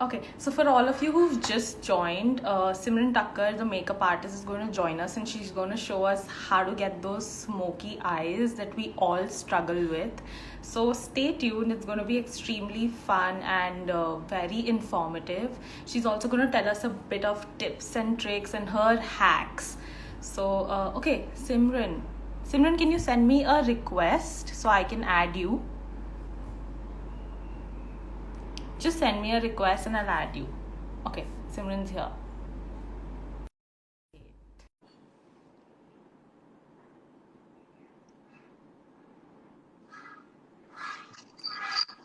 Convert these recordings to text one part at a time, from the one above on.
Okay, so for all of you who've just joined, Simran Tucker, the makeup artist, is going to join us and she's going to show us how to get those smoky eyes that we all struggle with. So stay tuned, it's going to be extremely fun and very informative. She's also going to tell us a bit of tips and tricks and her hacks. So, okay, Simran. Simran, can you send me a request so I can add you? Just send me a request and I'll add you. Okay, Simran's here.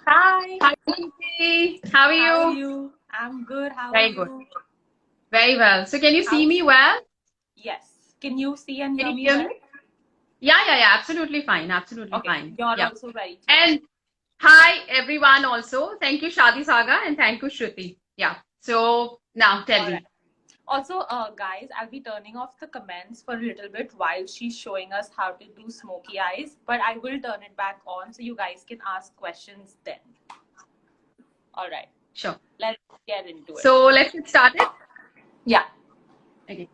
Hi. Hi, Preeti. How are you? How are you? I'm good. How Very are good. you? Very well. So can you see me well? Yes. Can you see and Can hear you me hear well? me? Yeah. Absolutely fine. Absolutely Okay. fine. You're Yeah. also very clear. And hi, everyone also. Thank you, Shadi Saga, and thank you, Shruti. Yeah. So now tell All me. right. Also, guys, I'll be turning off the comments for a little bit while she's showing us how to do smoky eyes, but I will turn it back on so you guys can ask questions then. All right. Sure. Let's get into it. So let's get started. Yeah. Okay.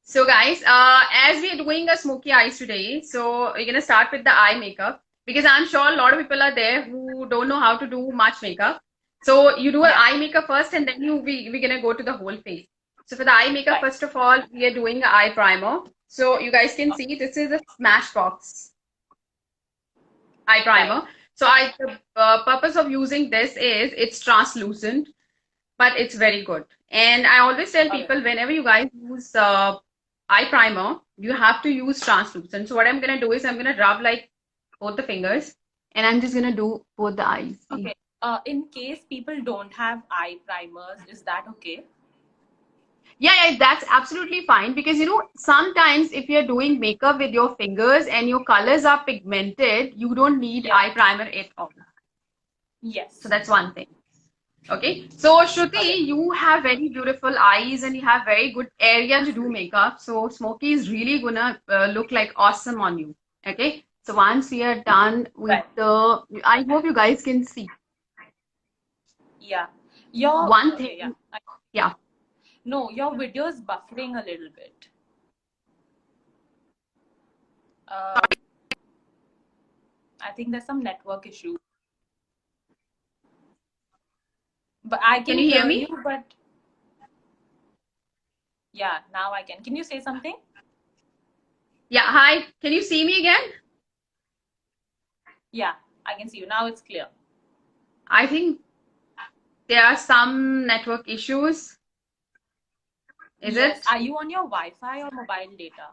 So guys, as we are doing a smoky eyes today, so we're gonna start with the eye makeup because I'm sure a lot of people are there who don't know how to do much makeup. So you do an eye makeup first, and then we're gonna go to the whole face. So for the eye makeup, Right. first of all, we are doing an eye primer. So you guys can see this is a Smashbox eye primer. Right. So the purpose of using this is it's translucent, but it's very good. And I always tell Okay. people whenever you guys use eye primer, you have to use translucent. So what I'm gonna do is I'm gonna rub like both the fingers, and I'm just gonna do both the eyes. See? Okay. In case people don't have eye primers, is that okay? Yeah, that's absolutely fine because you know sometimes if you're doing makeup with your fingers and your colors are pigmented, you don't need Yeah. eye primer at all. Yes. So that's one thing. Okay, so Shruti, Okay. you have very beautiful eyes and you have very good area to do makeup. So Smoky is really gonna look like awesome on you. Okay, so once we are done with Right. the, I hope you guys can see. Yeah. Your One okay, yeah. thing, yeah. No, your video is buffering a little bit. Uh, I think there's some network issue. But I Can can you hear hear me? you, but yeah, now I can. Can you say something? Yeah, hi. Can you see me again? Yeah, I can see you. Now it's clear. I think there are some network issues. Is Yes. it? Are you on your Wi-Fi or mobile data?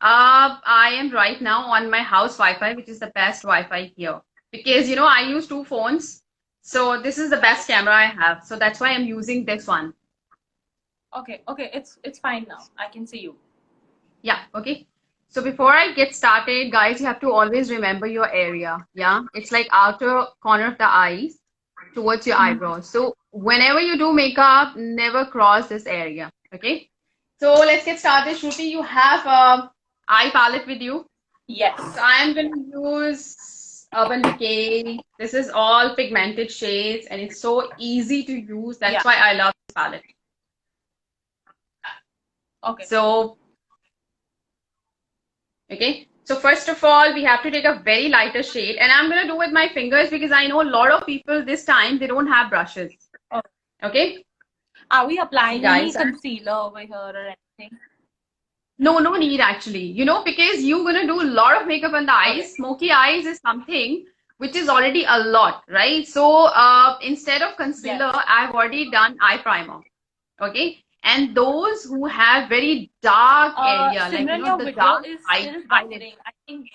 I am right now on my house Wi-Fi, which is the best Wi-Fi here. Because you know, I use two phones. So this is the best camera I have. So that's why I'm using this one. Okay, okay, it's fine now. I can see you. Yeah, okay. So before I get started, guys, you have to always remember your area. Yeah, it's like outer corner of the eyes towards your eyebrows. So whenever you do makeup, never cross this area. Okay. So let's get started. Shruti, you have eye palette with you. Yes. So I am going to use Urban Decay. This is all pigmented shades and it's so easy to use. That's Yeah. why I love this palette. Okay. So, okay. So first of all, we have to take a very lighter shade and I'm going to do with my fingers because I know a lot of people this time, they don't have brushes. Okay. Okay. Are we applying any Guys, concealer over here or anything? no need actually. You know, because you're going to do a lot of makeup on the eyes. Okay. Smoky eyes is something which is already a lot, right? So instead of concealer, Yes. I've already done eye primer. Okay. And those who have very dark area, like you Simran, know, your the video dark is eyelid. still buffering. I think.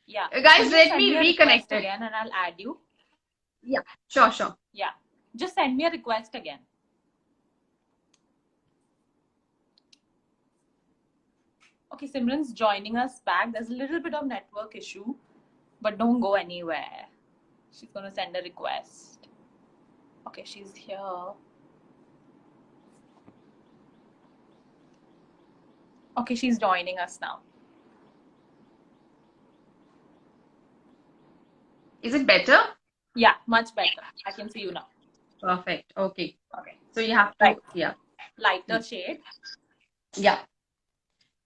Yeah. Guys, Can you let send me me a reconnect request it. again and I'll add you? Yeah, sure. Yeah. Just send me a request again. Okay, Simran's joining us back. There's a little bit of network issue, but don't go anywhere. She's gonna send a request. Okay, she's here. Okay, she's joining us now. Is it better? Yeah, much better. I can see you now. Perfect. Okay. Okay. So you have to, Right. yeah. Lighter shade. Yeah. In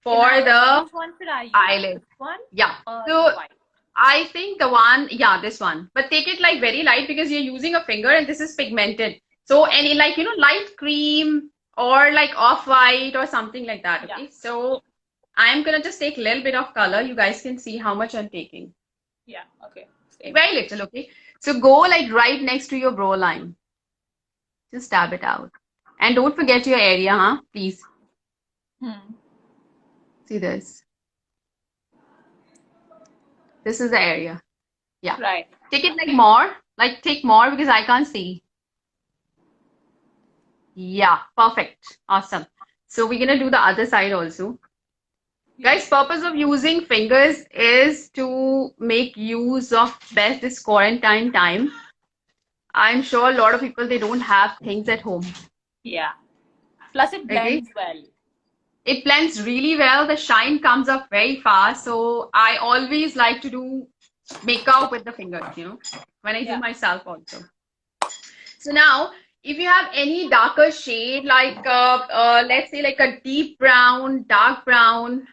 For the which one should I use? eyelid. This one Yeah. or So white? I think the one, yeah, this one. But take it like very light because you're using a finger and this is pigmented. So any like, you know, light cream or like off-white or something like that. Okay. Yeah. So I'm gonna just take a little bit of color. You guys can see how much I'm taking. Yeah. Okay. Same. Very little, okay? So go like right next to your brow line. Just dab it out. And don't forget your area, huh? Please. See this. This is the area. Yeah. Right. Take it like more. Like take more because I can't see. Yeah, perfect. Awesome. So we're gonna do the other side also. Guys, purpose of using fingers is to make use of best this quarantine time. I'm sure a lot of people they don't have things at home. Yeah. Plus it Okay. blends well. It blends really well. The shine comes up very fast. So I always like to do makeup with the fingers, you know, when I do Yeah. myself also. So now, if you have any darker shade, like let's say like a deep brown, dark brown,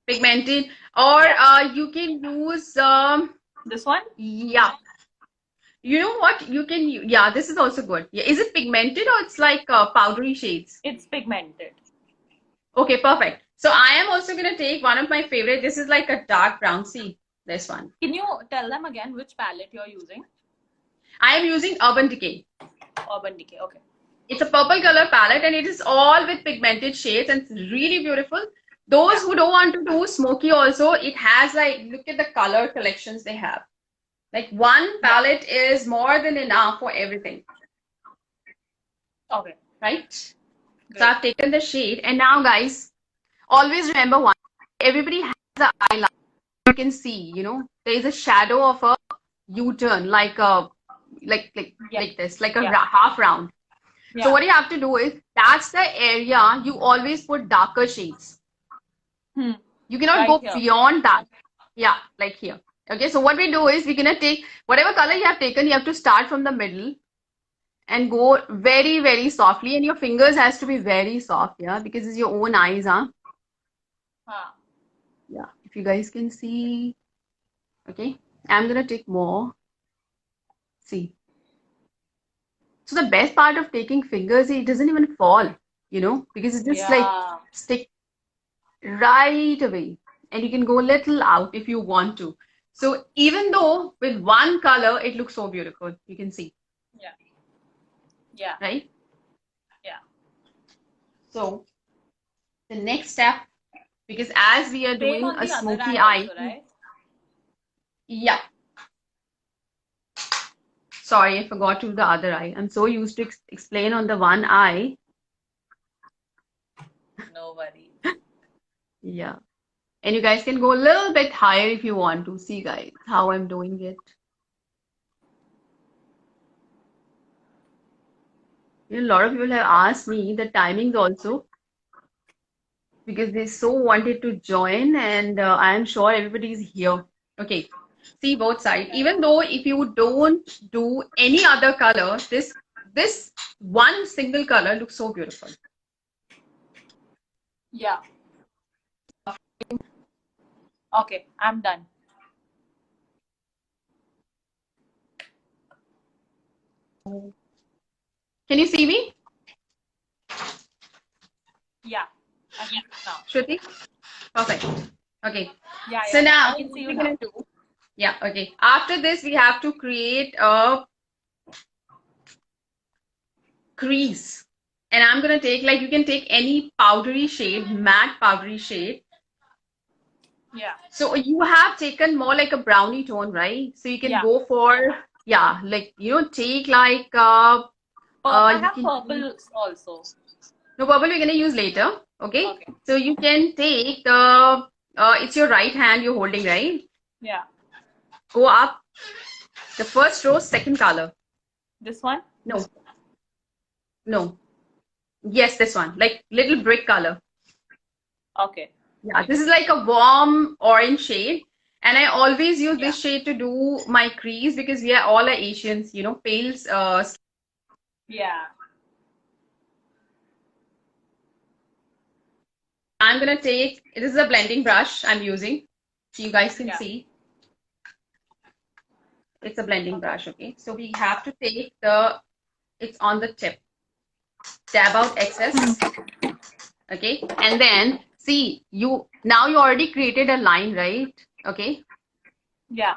pigmented, or you can use This one? yeah. You know what? You can yeah. This is also good. Yeah. Is it pigmented or it's like powdery shades? It's pigmented. Okay, perfect. So I am also gonna take one of my favorite. This is like a dark brown. See this one. Can you tell them again which palette you're using? I am using Urban Decay. Urban Decay. Okay. It's a purple color palette and it is all with pigmented shades and it's really beautiful. Those who don't want to do smoky also, it has like, look at the color collections they have. Like one palette is more than enough for everything. Okay. Right? Great. So I've taken the shade and now guys, always remember one, everybody has an eyeliner. You can see, you know, there is a shadow of a U-turn, like a like this, like a half round. Yeah. So what you have to do is that's the area you always put darker shades. You cannot Right go here. beyond that. Yeah, like here. Okay, so what we do is we're gonna take whatever color you have taken, you have to start from the middle and go very, very softly, and your fingers has to be very soft, yeah, because it's your own eyes, huh? Yeah, if you guys can see. Okay, I'm gonna take more. See. So the best part of taking fingers, it doesn't even fall, you know, because it just like stick right away, and you can go a little out if you want to. So even though with one color, it looks so beautiful, you can see. Yeah. Yeah. Right? Yeah. So the next step, because as we are doing a smoky eye, also, right? yeah. Sorry, I forgot to do the other eye. I'm so used to explain on the one eye. No worries. Yeah. And you guys can go a little bit higher if you want to. See, guys, how I'm doing it. You know, a lot of people have asked me the timings also because they so wanted to join, and I'm sure everybody's here. Okay. See both sides. Even though if you don't do any other color, this one single color looks so beautiful. Yeah. Okay, I'm done. Can you see me? Yeah. I can see now. Shruti? Perfect. Okay. Yeah. So now I can see you we're now. gonna do. Yeah, okay. After this, we have to create a crease. And I'm gonna take, like, you can take any powdery shade, matte powdery shade. Yeah. So you have taken more like a brownie tone, right? So you can go for, yeah, like, you know, take like I have purple also. No, purple we're gonna use later. Okay. So you can take the it's your right hand you're holding, right? Yeah. Go up the first row, second color. This one? No. No. Yes, this one. Like little brick color. Okay. Yeah, this is like a warm orange shade. And I always use this shade to do my crease because we are all Asians, you know, pale. Yeah. I'm gonna take, this is a blending brush I'm using, so you guys can Yeah. see. It's a blending Okay. brush, okay? So we have to take it's on the tip. Dab out excess, okay? And then see, now you already created a line, right? Okay? Yeah.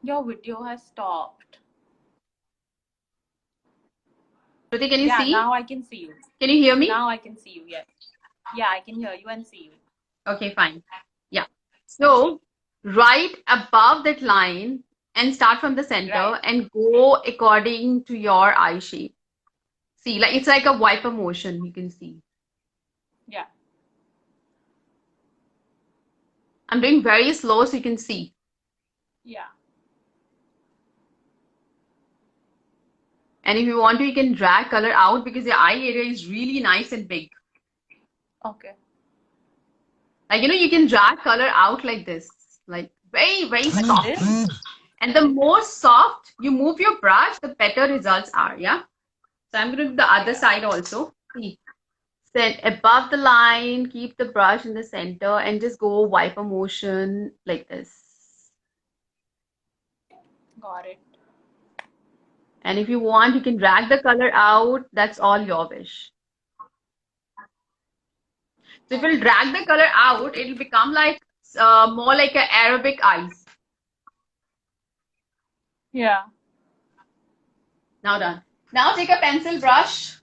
Your video has stopped. Shruti, can you Yeah, see? now I can see you. Can you hear me? Now I can see you, yes. Yeah, I can hear you and see you. Okay, fine. Yeah. So right above that line and start from the center Right. and go according to your eye shape. See, like it's like a wiper motion, you can see. Yeah. I'm doing very slow so you can see. Yeah. And if you want to, you can drag color out because the eye area is really nice and big. Okay. Like, you know, you can drag color out like this, like very, very soft. And the more soft you move your brush, the better results are, yeah? So I'm going to do the other side also. See, set above the line, keep the brush in the center and just go wiper motion like this. Got it. And if you want, you can drag the color out. That's all your wish. So if you'll drag the color out, it'll become like more like an Arabic eyes. Yeah. Now done. Now take a pencil brush.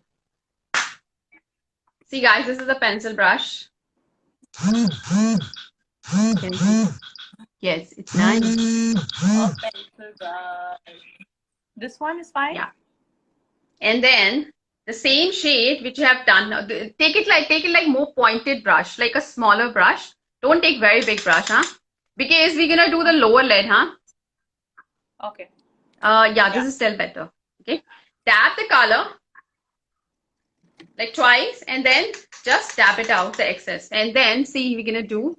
See guys, this is a pencil brush. Yes, it's nice. A pencil brush. This one is fine? Yeah. And then the same shade which you have done, take it like more pointed brush, like a smaller brush. Don't take very big brush, huh? Because we're gonna do the lower lid, huh? Okay. Yeah, this is still better. Okay. Dab the color like twice and then just dab it out, the excess. And then see, we're gonna do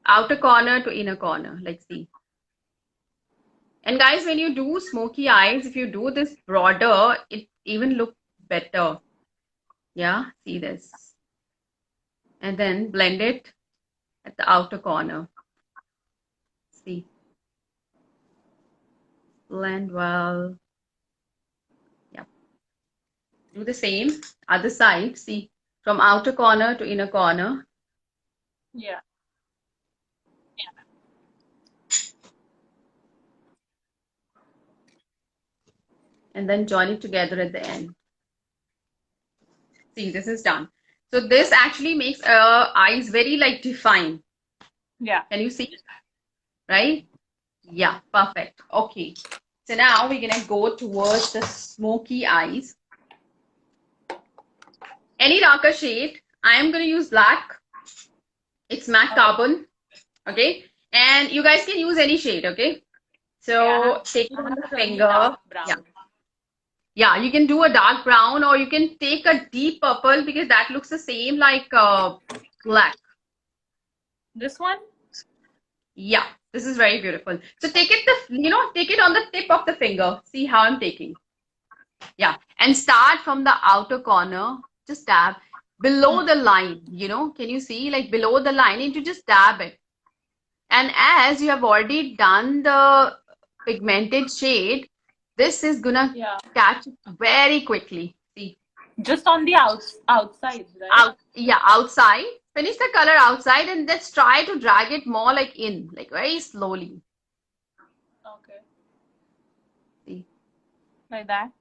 outer corner to inner corner, like see. And guys, when you do smoky eyes, if you do this broader, it even look better. Yeah, see this. And then blend it at the outer corner. See. Blend well. Yeah. Do the same. Other side. See. From outer corner to inner corner. Yeah. And then join it together at the end. See, this is done. So this actually makes eyes very like defined. Yeah. Can you see? Right? Yeah, perfect. Okay. So now we're gonna go towards the smoky eyes. Any darker shade. I am gonna use black. It's matte carbon. Okay. And you guys can use any shade, okay? So take it on the finger. Yeah. Yeah, you can do a dark brown or you can take a deep purple because that looks the same like black. This one? Yeah, this is very beautiful. So take it, take it on the tip of the finger. See how I'm taking. Yeah, and start from the outer corner. Just dab below the line, can you see like below the line and you just dab it. And as you have already done the pigmented shade, this is gonna catch it very quickly. See. Just on the outside, right? Outside. Finish the color outside and let's try to drag it more like in, like very slowly. Okay. See. Like that?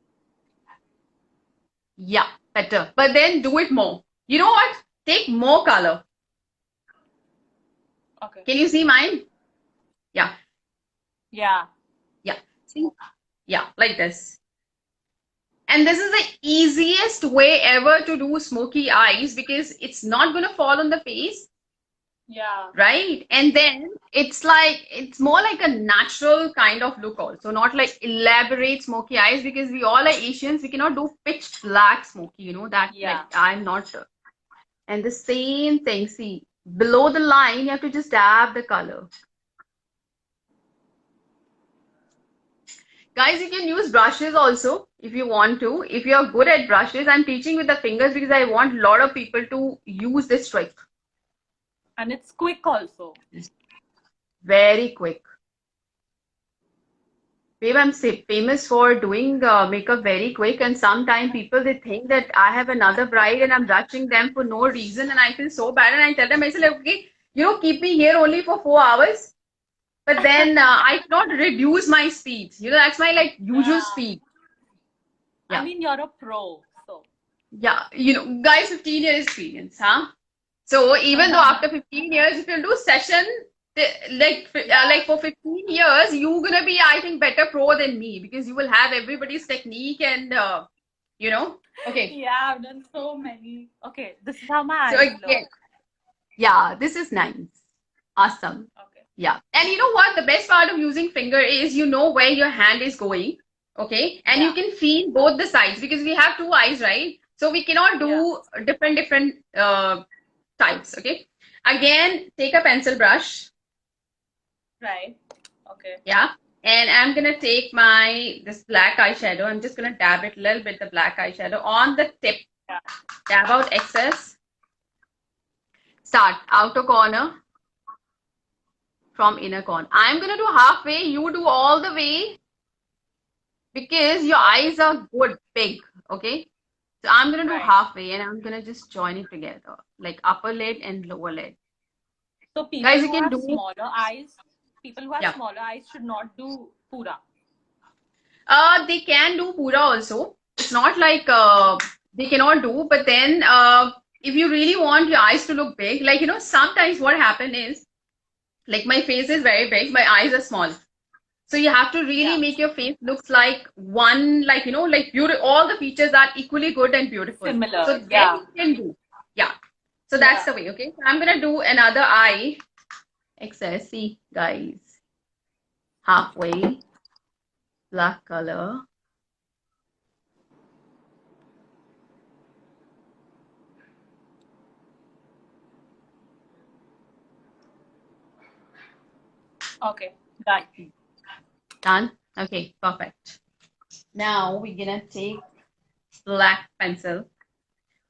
Yeah, better. But then do it more. You know what? Take more color. Okay. Can you see mine? Yeah. Yeah. Yeah. See? Yeah, like this. And this is the easiest way ever to do smoky eyes because it's not going to fall on the face. Yeah. Right? And then it's more like a natural kind of look also, not like elaborate smoky eyes because we all are Asians. We cannot do pitch black smoky, that Yeah. like, I'm not And the same thing, see, below the line, you have to just dab the color. Guys, you can use brushes also if you want to. If you're good at brushes, I'm teaching with the fingers because I want a lot of people to use this trick. And it's quick also. Very quick. Babe, I'm famous for doing makeup very quick, and sometimes people they think that I have another bride and I'm rushing them for no reason, and I feel so bad. And I tell them, I say, like, okay, keep me here only for 4 hours, but then I cannot reduce my speed. That's my like usual speed. I mean, you're a pro, so yeah, guys, 15 years experience, huh? So even though after 15 years, if you do session. Like for 15 years, you're gonna be, I think, better pro than me because you will have everybody's technique and Okay. Yeah, I've done so many. Okay, this is how my So eyes again, look. yeah, this is nice. Awesome. Okay. Yeah. And you know what? The best part of using finger is you know where your hand is going. Okay. And you can feel both the sides because we have two eyes, right? So we cannot do different types. Okay. Again, take a pencil brush. Right. Okay. Yeah. And I'm gonna take this black eyeshadow. I'm just gonna dab it a little bit, the black eyeshadow on the tip. Yeah. Dab out excess. Start outer corner from inner corner. I'm gonna do halfway. You do all the way because your eyes are good, big. Okay. So I'm gonna do halfway, and I'm gonna just join it together, like upper lid and lower lid. So people Guys, who have smaller eyes. People who have smaller eyes should not do pura. They can do pura also. It's not like they cannot do, but then if you really want your eyes to look big, like sometimes what happen is, like my face is very big, my eyes are small. So you have to really make your face looks like one, like like all the features are equally good and beautiful. Similar. So then you can do. Yeah. So that's the way. Okay. So I'm gonna do another eye. Excess. See, guys. Halfway. Black color. Okay, done. Done? Okay, perfect. Now we're gonna take black pencil.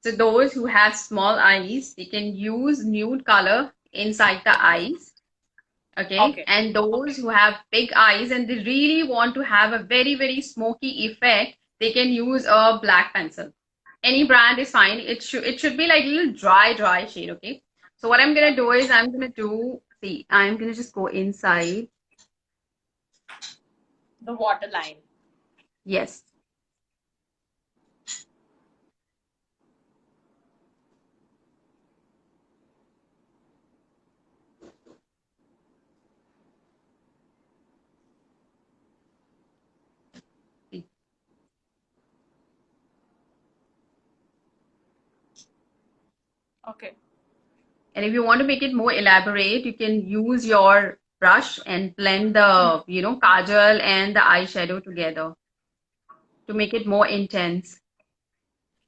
So those who have small eyes, they can use nude color inside the eyes. Okay. And those who have big eyes and they really want to have a very, very smoky effect, they can use a black pencil. Any brand is fine. It should be like a little dry shade. Okay. So what I'm gonna do is I'm gonna just go inside the waterline. Yes. Okay. And if you want to make it more elaborate, you can use your brush and blend the, kajal and the eyeshadow together to make it more intense.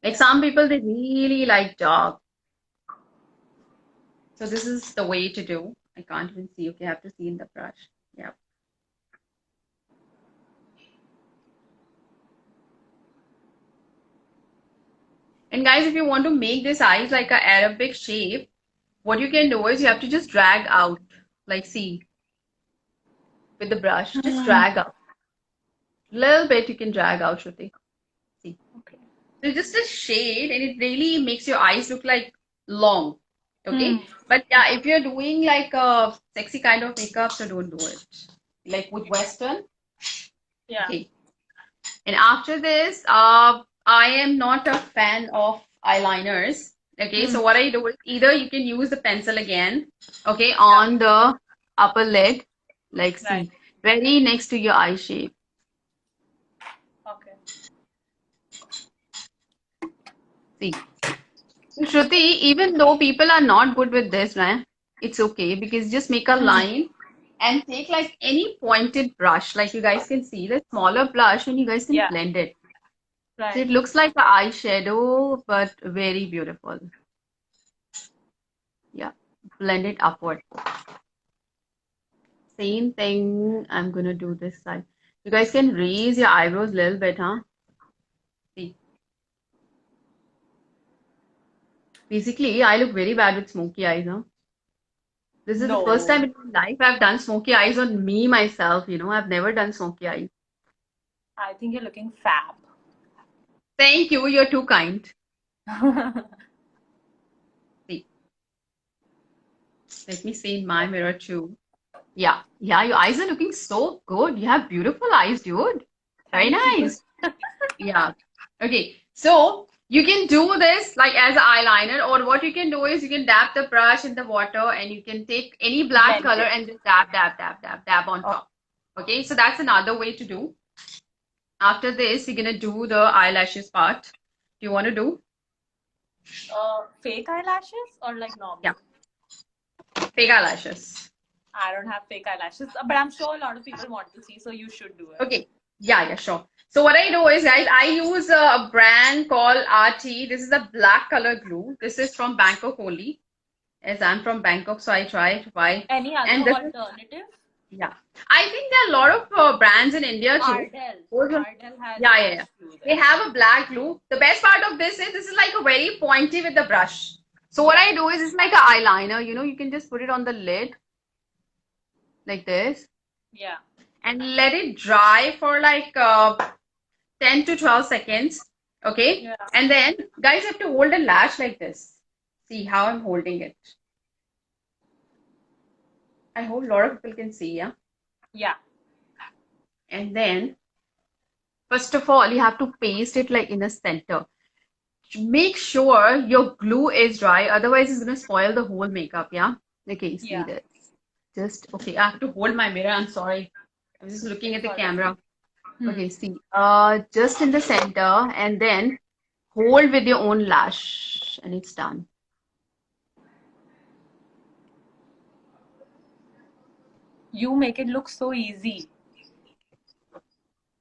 Like some people, they really like dark. So this is the way to do. I can't even see. Okay, I have to see in the brush. Yeah. And guys, if you want to make this eyes like an Arabic shape, what you can do is you have to just drag out, like see, with the brush, just drag out. Little bit you can drag out, Shruti. See. Okay. So just a shade, and it really makes your eyes look like long. Okay. But yeah, if you're doing like a sexy kind of makeup, so don't do it. Like with Western. Yeah. Okay. And after this, I am not a fan of eyeliners. Okay, so what I do is either you can use the pencil again, okay, on the upper lid, like see, very next to your eye shape. Okay. See. So, Shruti, even though people are not good with this, right, it's okay because just make a line and take like any pointed brush, like you guys can see, the smaller brush, and you guys can blend it. Right. So it looks like an eyeshadow, but very beautiful. blend it upward. Same thing, I'm gonna do this side. You guys can raise your eyebrows a little bit, huh? See. Basically, I look very bad with smoky eyes, huh? This is the first time No. in my life I've done smoky eyes on me myself, you know. I've never done smoky eyes. I think you're looking fab. Thank you, you're too kind. See. Let me see in my mirror too. Yeah, your eyes are looking so good. You have beautiful eyes, dude. Very Thank you. nice. Yeah. Okay. So you can do this like as an eyeliner, or what you can do is you can dab the brush in the water and you can take any black Blend color it. and just dab, dab, dab, dab, dab on Oh, top. Okay. So that's another way to do. After this, you're gonna do the eyelashes part. Do you want to do? fake eyelashes or like normal? Yeah, fake eyelashes. I don't have fake eyelashes, but I'm sure a lot of people want to see, so you should do it. Okay. Yeah, sure. So what I do is, guys, I use a brand called RT. This is a black color glue. This is from Bangkok only. As I'm from Bangkok, so I try to buy. Any other And this is, alternative? yeah. I think there are a lot of brands in India too. Ardell. Those are, Ardell has yeah. glue They there. have a black glue. The best part of this is like a very pointy with the brush. So what I do is it's like an eyeliner. You know, you can just put it on the lid like this Yeah. and let it dry for like 10 to 12 seconds. Okay. Yeah. And then, guys, you have to hold a lash like this. See how I'm holding it. I hope a lot of people can see, yeah. Yeah. And then, first of all, you have to paste it like in the center. Make sure your glue is dry, otherwise it's gonna spoil the whole makeup, yeah. Okay, see Yeah. this. Just okay. I have to hold my mirror. I'm sorry. I'm just looking at the camera. Okay, see. Just in the center, and then hold with your own lash, and it's done. You make it look so easy.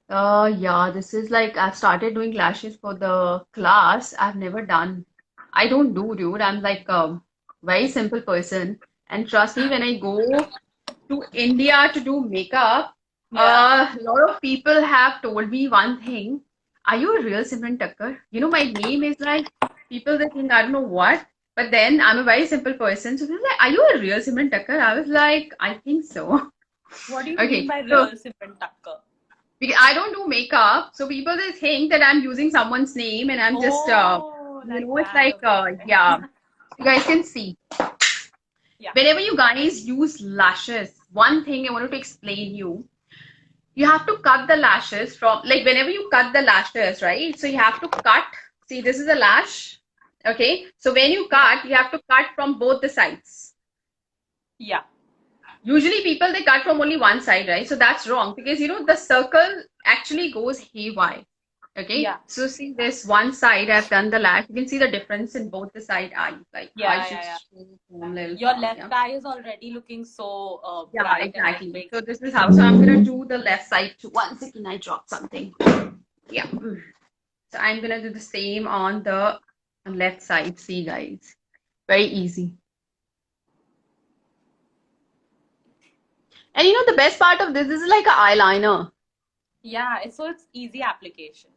Yeah, this is like I've started doing lashes for the class. I've never done. I don't do, dude. I'm like a very simple person. And trust me, when I go to India to do makeup, Yeah. a lot of people have told me one thing. Are you a real Simran Thakkar? You know, my name is like people that think I don't know what. But then I'm a very simple person. So they're like, are you a real Simran Thakkar? I was like, I think so. What do you Okay, mean by so real Simran Thakkar? because I don't do makeup, so people they think that I'm using someone's name and I'm just, Oh, you like know, it's that. like, Okay. yeah, you guys can see. Yeah. Whenever you guys use lashes, one thing I wanted to explain you, you have to cut the lashes from, like, whenever you cut the lashes, right? So you have to cut, see, this is a lash, okay? So when you cut, you have to cut from both the sides. Yeah. Usually people, they cut from only one side, right? So that's wrong because, you know, the circle actually goes haywire. Okay. Yeah. So see this one side, I've done the lash. You can see the difference in both the side eyes. Like Yeah, I should yeah. show you a little Your far, left yeah. eye is already looking so Yeah, bright and exactly. big. So this is how. So I'm gonna do the left side too. One second, I dropped something. Yeah. So I'm gonna do the same on the left side. See, guys, very easy. And you know the best part of this is like an eyeliner. Yeah, so it's easy application.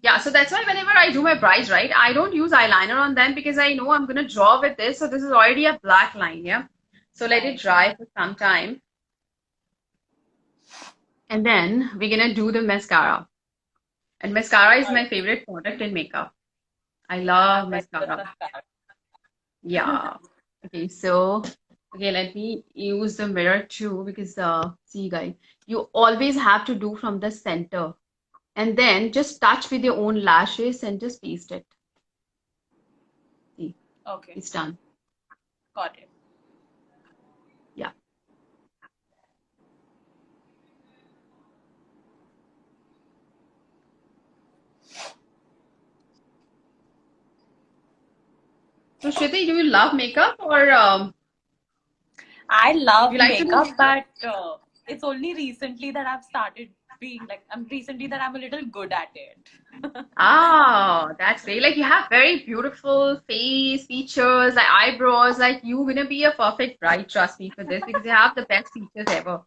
Yeah, so that's why whenever I do my brows, right, I don't use eyeliner on them because I know I'm gonna draw with this. So this is already a black line, yeah. So let it Right. dry for some time. And then we're gonna do the mascara. And mascara is my favorite product in makeup. I love mascara. Yeah. Okay, so okay, let me use the mirror too because see guys, you always have to do from the center. And then just touch with your own lashes and just paste it. See, Okay. it's done. Got it. Yeah. So Shruti, do you love makeup or I love you like to do makeup, makeup? but it's only recently that I've started I'm recently that I'm a little good at it. Oh, that's great. Like you have very beautiful face, features, like eyebrows. Like you're gonna be a perfect bride, trust me, for this because you have the best features ever.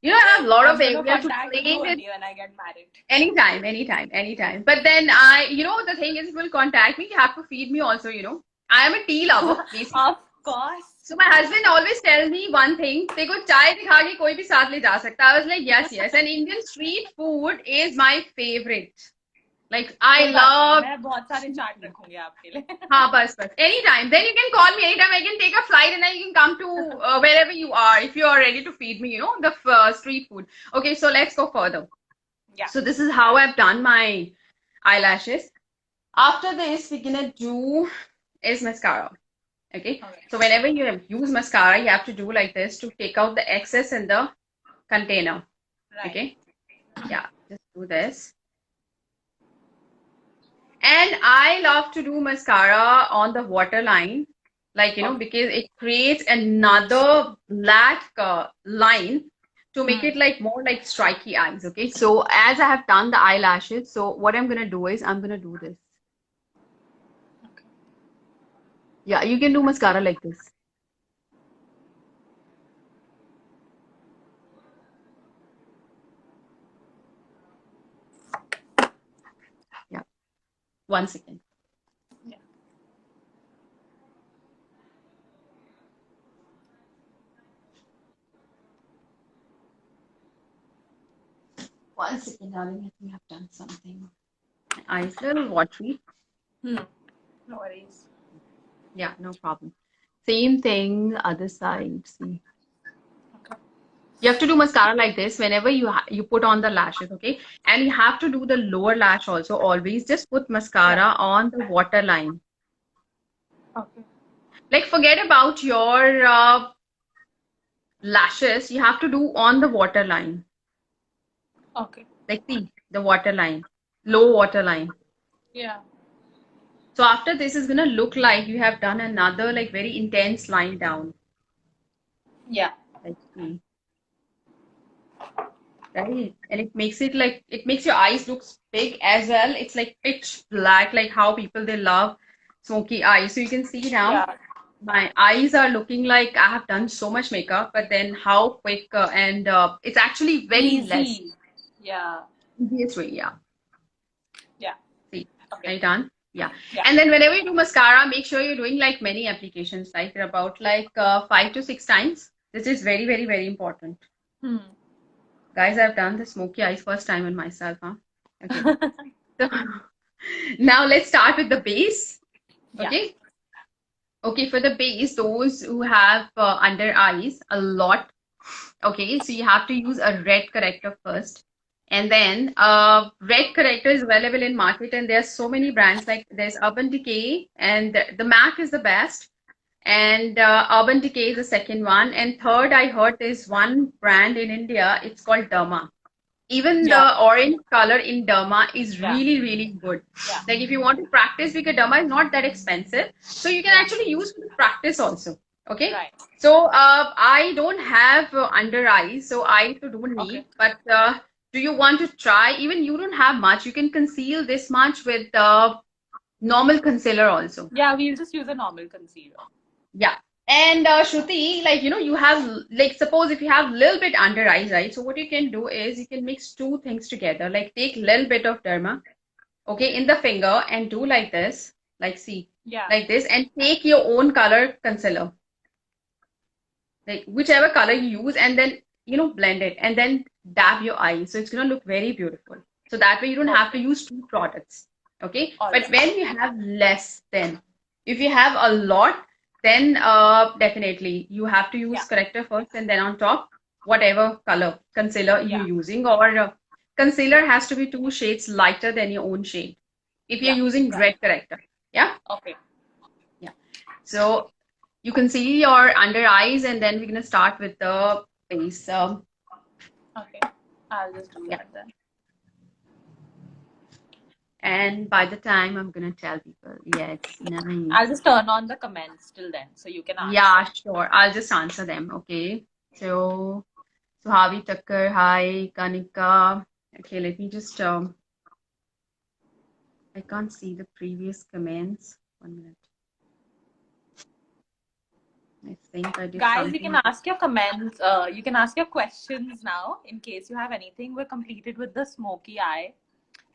You know, I have a lot I'm of gonna area to contact play you with only when I get married. anytime, anytime, anytime. But then you know, the thing is, if you will contact me, you have to feed me also, you know. I am a tea lover, basically. Of course. So my husband always tells me one thing, देखो चाय दिखा के कोई भी साथ ले जा सकता है. I was like, yes, yes. And Indian street food is my favorite. Like I कोई बात नहीं, love. मैं बहुत सारे चाट रखूंगी आपके लिए. हाँ, बस. Anytime. Then you can call me anytime. I can take a flight and then you can come to wherever you are if you are ready to feed me, you know, the street food. Okay, so let's go further. Yeah. So this is how I've done my eyelashes. After this, we're gonna do is mascara. Okay. So whenever you use mascara, you have to do like this to take out the excess in the container. Right. Okay. Yeah. Just do this. And I love to do mascara on the waterline, like, you know, because it creates another black line to make it like more like striky eyes. Okay. So as I have done the eyelashes, so what I'm gonna do is I'm gonna do this. Okay. Yeah, you can do mascara like this. Yeah. 1 second. Yeah. One second, darling. I think I've done something. My eyes a little watery. No worries. Yeah, no problem. Same thing, other side. See. Okay. You have to do mascara like this whenever you put on the lashes, okay? And you have to do the lower lash also always. Just put mascara on the waterline. Okay. Like forget about your lashes. You have to do on the waterline. Okay. Like see, the waterline, low waterline. Yeah. So after this is gonna look like you have done another like very intense line down. Yeah. Like see. Right? And it makes it like it makes your eyes look big as well. It's like pitch black, like how people they love smoky eyes. So you can see now Yeah. my eyes are looking like I have done so much makeup, but then how quick and it's actually very less. Easy. Yeah. Easiest way, yeah. Yeah. See, Okay. are you done? Yeah. Yeah. And then whenever you do mascara, make sure you're doing like many applications, like about like 5 to 6 times. This is very, very, very important. Guys, I've done the smoky eyes first time on myself, huh? Okay. So now let's start with the base. Yeah. Okay. Okay, for the base, those who have under eyes a lot. Okay, so you have to use a red corrector first. And then red corrector is available in market, and there's so many brands like there's Urban Decay, and the MAC is the best. And Urban Decay is the second one. And third, I heard there's one brand in India, it's called Derma. Even the orange color in Derma is really, really good. Yeah. Like if you want to practice, because Derma is not that expensive. So you can actually use for the practice also. Okay. Right. So I don't have under eyes, so I don't need. Okay. But do you want to try? Even you don't have much. You can conceal this much with normal concealer also. Yeah, we'll just use a normal concealer. Yeah. And Shruti, like, you know, you have, like, suppose if you have little bit under eyes, right? So what you can do is you can mix two things together. Like take little bit of Derma, okay, in the finger and do like this. Like, see, like this, and take your own color concealer. Like whichever color you use, and then, you know, blend it and then dab your eyes. So it's going to look very beautiful. So that way you don't have to use two products. Okay. But when you have less, then if you have a lot, then definitely you have to use corrector first, and then on top, whatever color concealer you're using, or concealer has to be 2 shades lighter than your own shade if you're using red corrector. Yeah. Okay. Yeah. So you can see your under eyes, and then we're gonna start with the base. Okay. I'll just do that then. And by the time I'm gonna tell people, yeah, it's nice. I'll just turn on the comments till then, so you can answer. Yeah, sure. I'll just answer them. Okay. So, Suhavi Thakkar, hi, Kanika. Okay, let me just I can't see the previous comments. 1 minute. I think I did Guys, you can something. ask your comments. You can ask your questions now in case you have anything. We're completed with the smoky eye.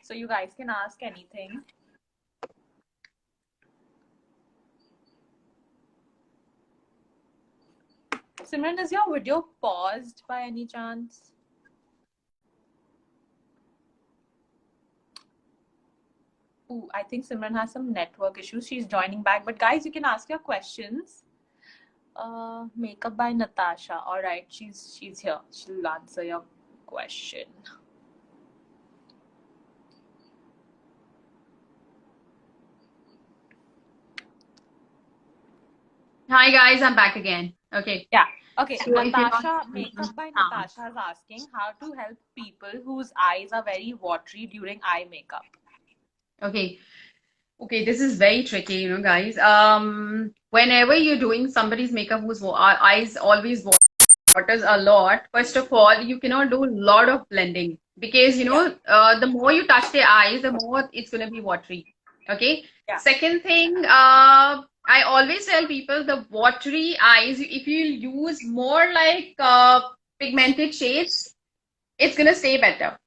So you guys can ask anything. Simran, is your video paused by any chance? Ooh, I think Simran has some network issues. She's joining back. But guys, you can ask your questions. Makeup by Natasha. All right, she's here. She'll answer your question. Hi guys, I'm back again. Okay. Yeah. Okay. So if you're not Natasha, Makeup by Natasha is asking how to help people whose eyes are very watery during eye makeup. okay. Okay, this is very tricky, you know, guys. Whenever you're doing somebody's makeup whose eyes always waters a lot, first of all, you cannot do a lot of blending because you know, the more you touch the eyes, the more it's gonna be watery. Okay. Yeah. Second thing, I always tell people the watery eyes, if you use more like pigmented shades, it's gonna stay better.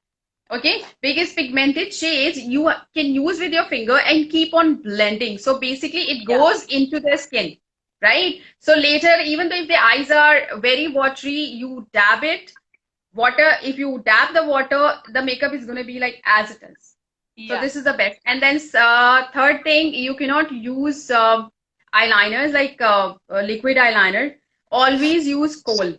Okay, because pigmented shades you can use with your finger and keep on blending. So basically it goes into the skin, right? So later, even though if the eyes are very watery, you dab it, water, if you dab the water, the makeup is going to be like as it is. So this is the best. And then third thing, you cannot use eyeliners like liquid eyeliner. Always use kohl.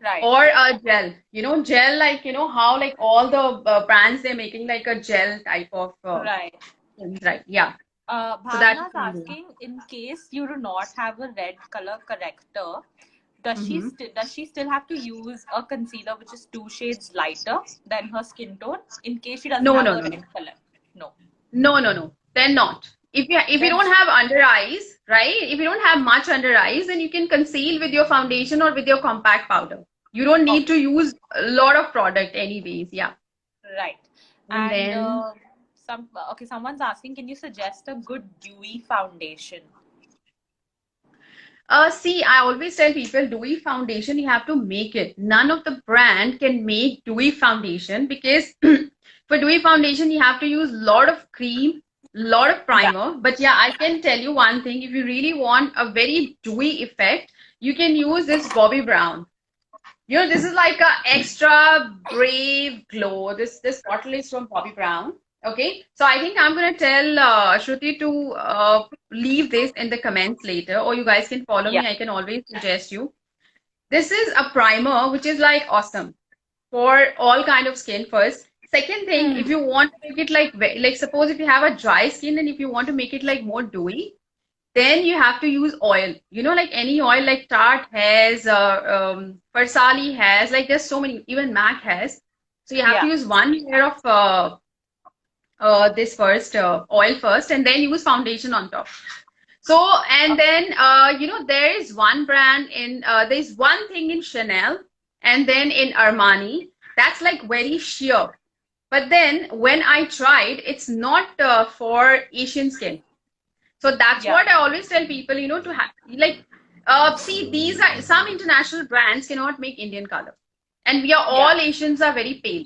Right. Or a gel, you know, gel, like, you know, how like all the brands they're making like a gel type of Right. things, right? Yeah. So Bhavna is asking, in case you do not have a red color corrector, does she still have to use a concealer which is 2 shades lighter than her skin tone in case she doesn't have a red color? No. Then not. If you don't have under eyes, right? If you don't have much under eyes, then you can conceal with your foundation or with your compact powder. You don't need to use a lot of product anyways. Yeah. Right. And then someone's asking, can you suggest a good dewy foundation? See, I always tell people dewy foundation, you have to make it. None of the brand can make dewy foundation because for dewy foundation, you have to use a lot of cream, lot of primer. But yeah, I can tell you one thing. If you really want a very dewy effect, you can use this Bobbi Brown. You know, this is like a extra brave glow. This bottle is from Bobbi Brown. Okay, so I think I'm gonna tell Shruti to leave this in the comments later, or you guys can follow me. I can always suggest you. This is a primer which is like awesome for all kind of skin. First, second thing, if you want to make it like suppose if you have a dry skin and if you want to make it like more dewy, then you have to use oil. You know, like any oil, like Tarte has, Persali has, like there's so many, even MAC has. So you have to use one layer of this first oil first, and then use foundation on top. So and then you know, there is one brand in there's one thing in Chanel and then in Armani that's like very sheer. But then when I tried, it's not for Asian skin. So that's what I always tell people, you know, to have like see, these are some international brands cannot make Indian color, and we are all Asians are very pale.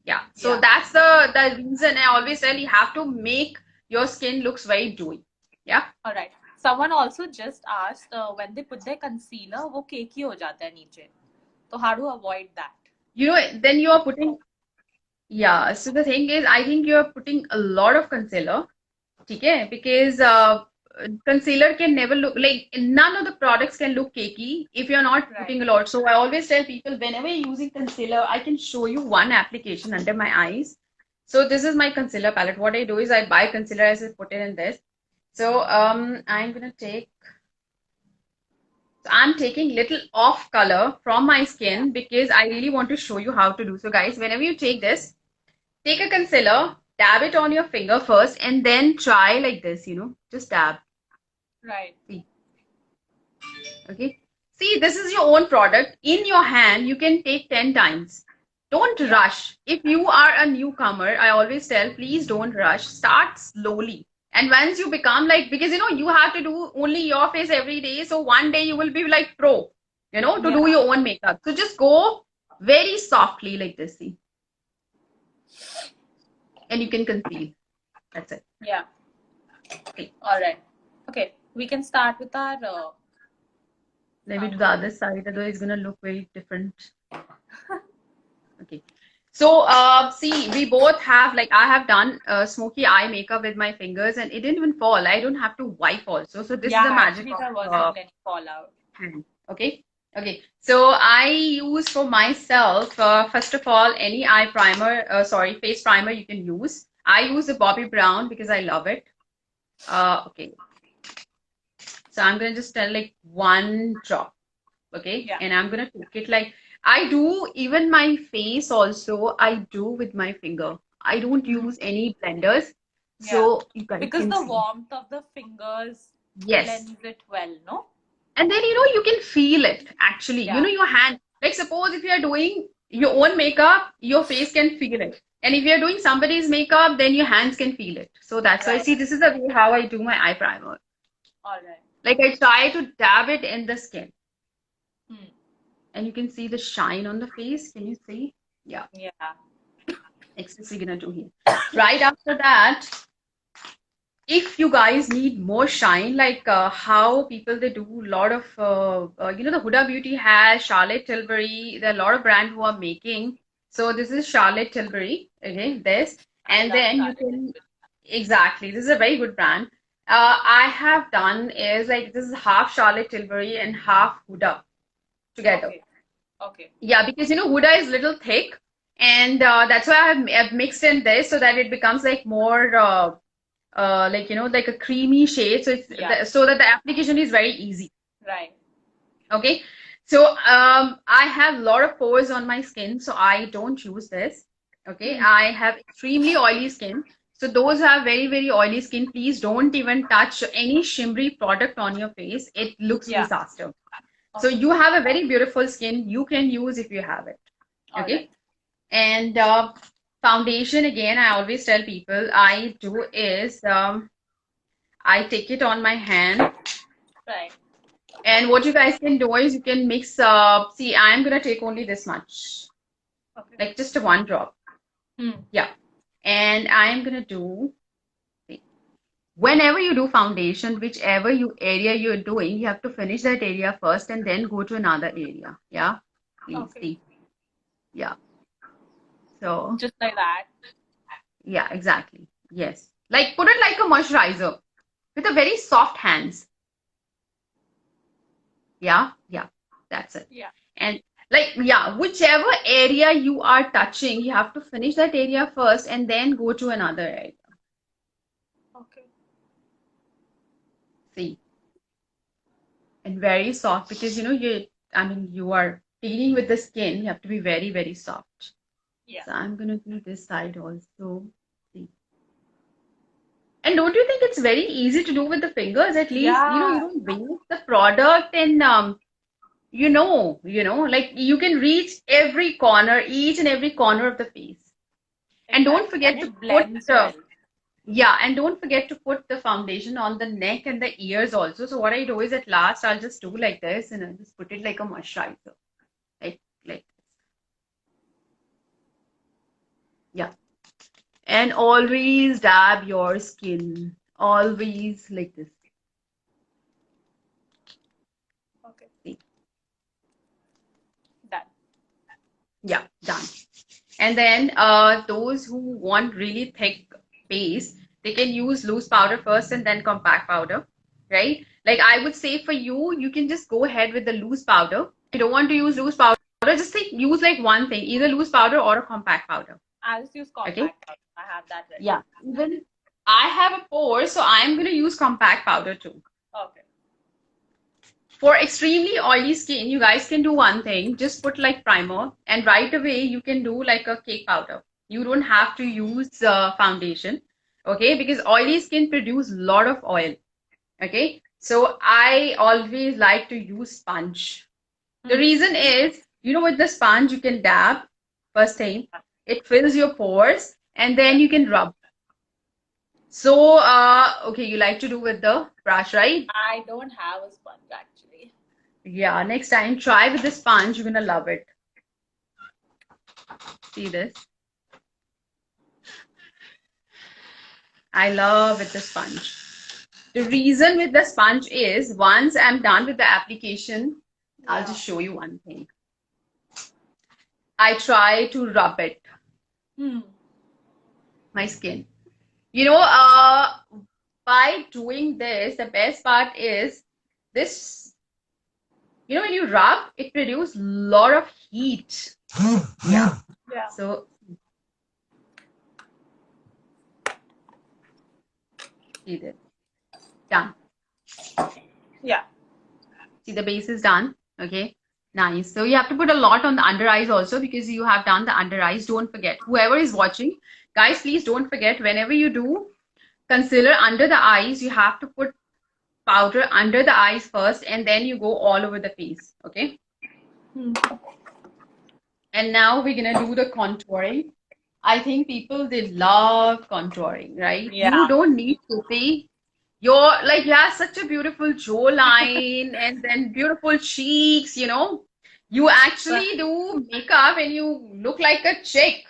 Yeah. So that's the reason I always tell you have to make your skin looks very dewy. Yeah. All right. Someone also just asked when they put their concealer, वो cakey हो जाता है नीचे. So how to avoid that? You know, then you are putting. Yeah. So the thing is, I think you are putting a lot of concealer. Okay, because concealer can never look like, none of the products can look cakey if you're not putting a lot. So I always tell people, whenever you're using concealer, I can show you one application under my eyes. So this is my concealer palette. What I do is I buy concealer as I put it in this. So I'm gonna take. So I'm taking little off color from my skin because I really want to show you how to do. So guys, whenever you take this, take a concealer, dab it on your finger first, and then try like this, you know, just dab. Right. See. Okay. See, this is your own product. In your hand, you can take 10 times. Don't rush. If you are a newcomer, I always tell, please don't rush. Start slowly. And once you become like, because you have to do only your face every day. So one day you will be like pro, to do Yeah. your own makeup. So just go very softly like this, see. And you can conceal. That's it. Yeah. Okay. All right. Okay. We can start with our. Let me do the other side, otherwise it's gonna look very different. Okay. So, see, we both have, like, I have done smoky eye makeup with my fingers and it didn't even fall. I don't have to wipe also. So this is Yeah, the magic actually, there of wasn't any fallout. hand. Okay. Okay. So I use for myself, first of all, any eye primer, sorry, face primer you can use. I use the Bobbi Brown because I love it. Okay. So I'm gonna just tell like one drop. Okay. Yeah. And I'm gonna take it like I do even my face also I do with my finger. I don't use any blenders. Yeah. So you guys Because can the see. warmth of the fingers Yes. blends it well, no? And then you can feel it actually. Yeah. Your hand. Like suppose if you are doing your own makeup, your face can feel it. And if you're doing somebody's makeup, then your hands can feel it. So that's why, Right. see, this is the way how I do my eye primer. All right. Like I try to dab it in the skin. Hmm. And you can see the shine on the face. Can you see? Yeah. Yeah. Next is we're gonna do here. Right after that, if you guys need more shine, like how people they do a lot of, the Huda Beauty has Charlotte Tilbury. There are a lot of brands who are making. So this is Charlotte Tilbury. Okay, this, and love then you Charlotte can Tilbury. exactly. This is a very good brand. I have done is like this is half Charlotte Tilbury and half Huda together. Okay. Okay. Yeah, because Huda is little thick, and that's why I've mixed in this so that it becomes like more like like a creamy shade. So it's Yeah. so that the application is very easy. Right. Okay, so I have a lot of pores on my skin, so I don't use this. Okay, I have extremely oily skin. So those who have very, very oily skin, please don't even touch any shimmery product on your face. It looks Yeah. disaster. So you have a very beautiful skin. You can use if you have it. All Okay. right. And foundation, again, I always tell people I do is I take it on my hand. Right. And what you guys can do is you can mix, see, I'm going to take only this much, Okay. like just a one drop. Yeah. And I'm going to do, see, whenever you do foundation, whichever area you're doing, you have to finish that area first and then go to another area. Yeah. Please Okay. see. Yeah. So, Just like that. yeah, exactly. Yes. Like put it like a moisturizer with a very soft hands. Yeah. Yeah. That's it. Yeah. And like, yeah, whichever area you are touching, you have to finish that area first and then go to another area. Okay. See. And very soft because you are dealing with the skin, you have to be very, very soft. Yeah. So I'm gonna do this side also. See. And don't you think it's very easy to do with the fingers? At least, Yeah. you don't waste the product and like you can reach every corner, each and every corner of the face. And don't Exactly. forget And to it blends put well. yeah, and don't forget to put the foundation on the neck and the ears also. So what I do is at last I'll just do like this and I'll just put it like a moisturizer. Like this. Yeah. And always dab your skin. Always like this. Okay. See. Done. Yeah, done. And then those who want really thick base, they can use loose powder first and then compact powder, right? Like I would say for you, you can just go ahead with the loose powder. If you don't want to use loose powder, just use like one thing, either loose powder or a compact powder. I'll just use compact powder. I have that ready. Yeah. Even I have a pore, so I'm going to use compact powder too. Okay. For extremely oily skin, you guys can do one thing. Just put like primer and right away you can do like a cake powder. You don't have to use foundation, okay? Because oily skin produce a lot of oil, okay? So I always like to use sponge. The reason is, with the sponge you can dab first thing. It fills your pores, and then you can rub. So, okay, you like to do with the brush, right? I don't have a sponge actually. Yeah, next time try with the sponge. You're gonna love it. See this? I love with the sponge. The reason with the sponge is once I'm done with the application, I'll Yeah. just show you one thing. I try to rub it, Hmm. my skin. By doing this, the best part is this, when you rub, it produces a lot of heat. Yeah. Yeah. So, see this. Done. Yeah. See, the base is done. Okay. Nice. So you have to put a lot on the under eyes also because you have done the under eyes. Don't forget. Whoever is watching, guys, please don't forget whenever you do concealer under the eyes, you have to put powder under the eyes first and then you go all over the face. Okay. Hmm. And now we're gonna do the contouring. I think people they love contouring, right? Yeah. You don't need to be. You're like you have such a beautiful jawline and then beautiful cheeks, You actually do makeup and you look like a chick.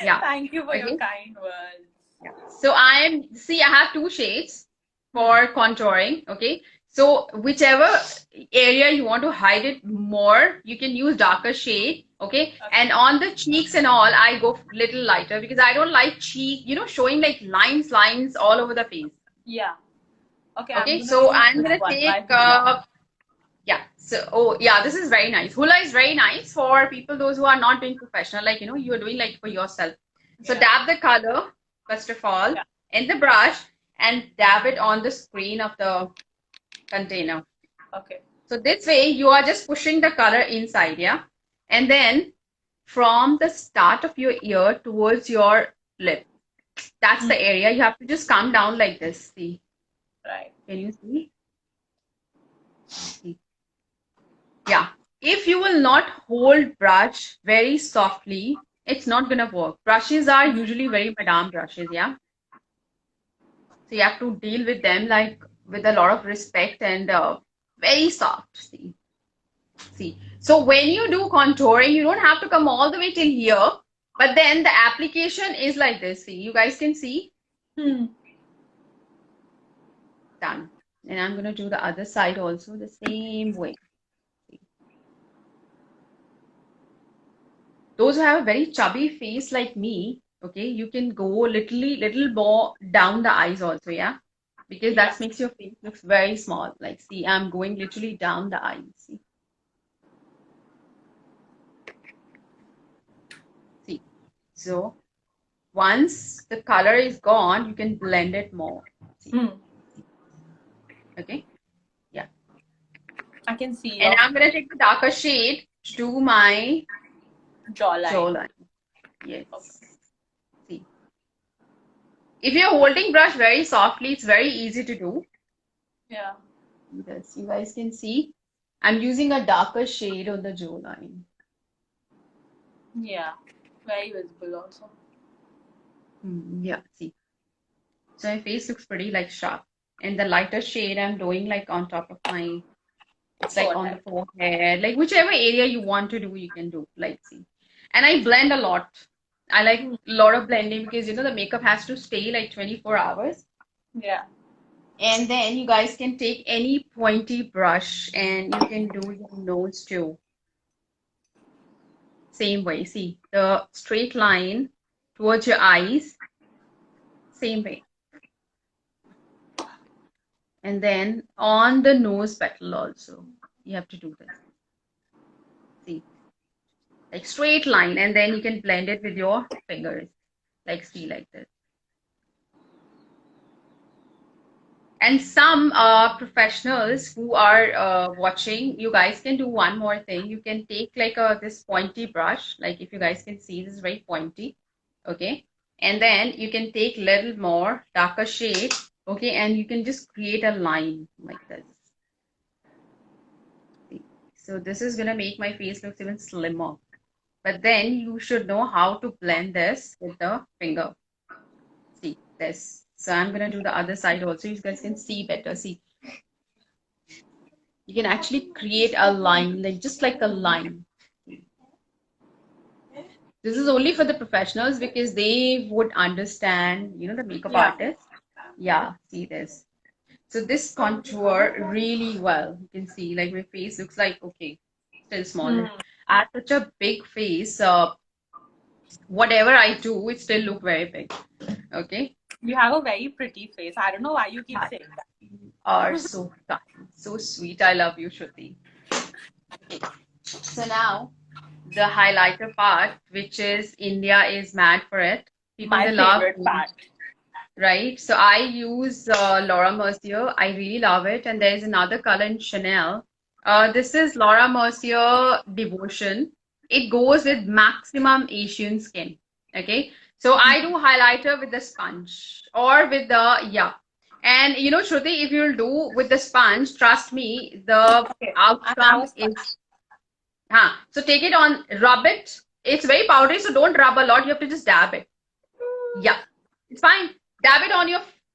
Yeah. Thank you for your Okay. kind words. So I have two shades for contouring. Okay. So whichever area you want to hide it more, you can use darker shade. Okay. And on the cheeks and all, I go little lighter because I don't like cheek, showing like lines all over the face. Yeah. Okay. Okay. So I'm gonna take yeah. So this is very nice. Hoola is very nice for people those who are not doing professional, like you are doing like for yourself. So dab the color first of all in the brush and dab it on the screen of the container. Okay. So this way you are just pushing the color inside, yeah? And then from the start of your ear towards your lip, that's the area. You have to just come down like this. See? Right. Can you see? See? Yeah. If you will not hold brush very softly, it's not gonna work. Brushes are usually very madame brushes, yeah? So you have to deal with them like with a lot of respect and very soft. See. So when you do contouring, you don't have to come all the way till here, but then the application is like this. See, you guys can see. Done. And I'm gonna do the other side also the same way. See. Those who have a very chubby face like me, okay, you can go little more down the eyes also, yeah, because that makes your face looks very small. Like, see, I'm going literally down the eyes. See, so once the color is gone, you can blend it more. See. Okay, yeah, I can see. and I'm gonna take the darker shade to do my jawline. Yes. See. If you're holding brush very softly, it's very easy to do. Yeah. Yes, you guys can see. I'm using a darker shade on the jawline. Yeah. Very visible also. Yeah, see. So my face looks pretty like sharp. And the lighter shade I'm doing like on top of my, it's like on the forehead, like whichever area you want to do, you can do. Like, see. And I blend a lot. I like a lot of blending because the makeup has to stay like 24 hours. Yeah. And then you guys can take any pointy brush and you can do your nose too. Same way. See, the straight line towards your eyes. Same way. And then on the nose petal also, you have to do this. See, like straight line, and then you can blend it with your fingers. Like, see, like this. And some professionals who are watching, you guys can do one more thing. You can take like this pointy brush, like if you guys can see, this is very pointy, okay? And then you can take little more darker shade, okay? And you can just create a line like this. So this is gonna make my face look even slimmer. But then you should know how to blend this with the finger. See this. So I'm gonna do the other side also. You guys can see better. See, you can actually create a line, like just like a line. This is only for the professionals because they would understand, the makeup artist. Yeah, see this. So this contour really well. You can see like my face looks like, okay, still smaller. I have such a big face. Whatever I do, it still look very big. Okay. You have a very pretty face. I don't know why you keep saying that. You are so kind, so sweet. I love you, Shruti. Okay. So now the highlighter part, which is India is mad for it. People My they love favorite part. right? So I use Laura Mercier. I really love it. And there's another color in Chanel. This is Laura Mercier Devotion. It goes with maximum Asian skin. Okay. So I do highlighter with the sponge or with the, yeah. And Shruti, if you'll do with the sponge, trust me, the outcome is, so take it on, rub it. It's very powdery, so don't rub a lot. You have to just dab it. Yeah, it's fine. Dab it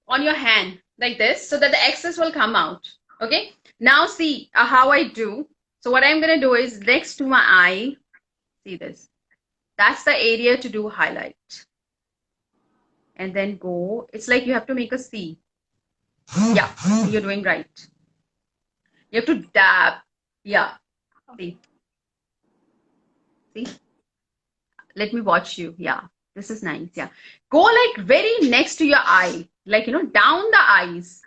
on your hand like this so that the excess will come out. Okay. Now see how I do. So what I'm gonna do is next to my eye. See this. That's the area to do highlight. And then go. It's like you have to make a C. Yeah, you're doing right. You have to dab. Yeah. See. See. Let me watch you. Yeah. This is nice. Yeah. Go like very next to your eye. Like, down the eyes.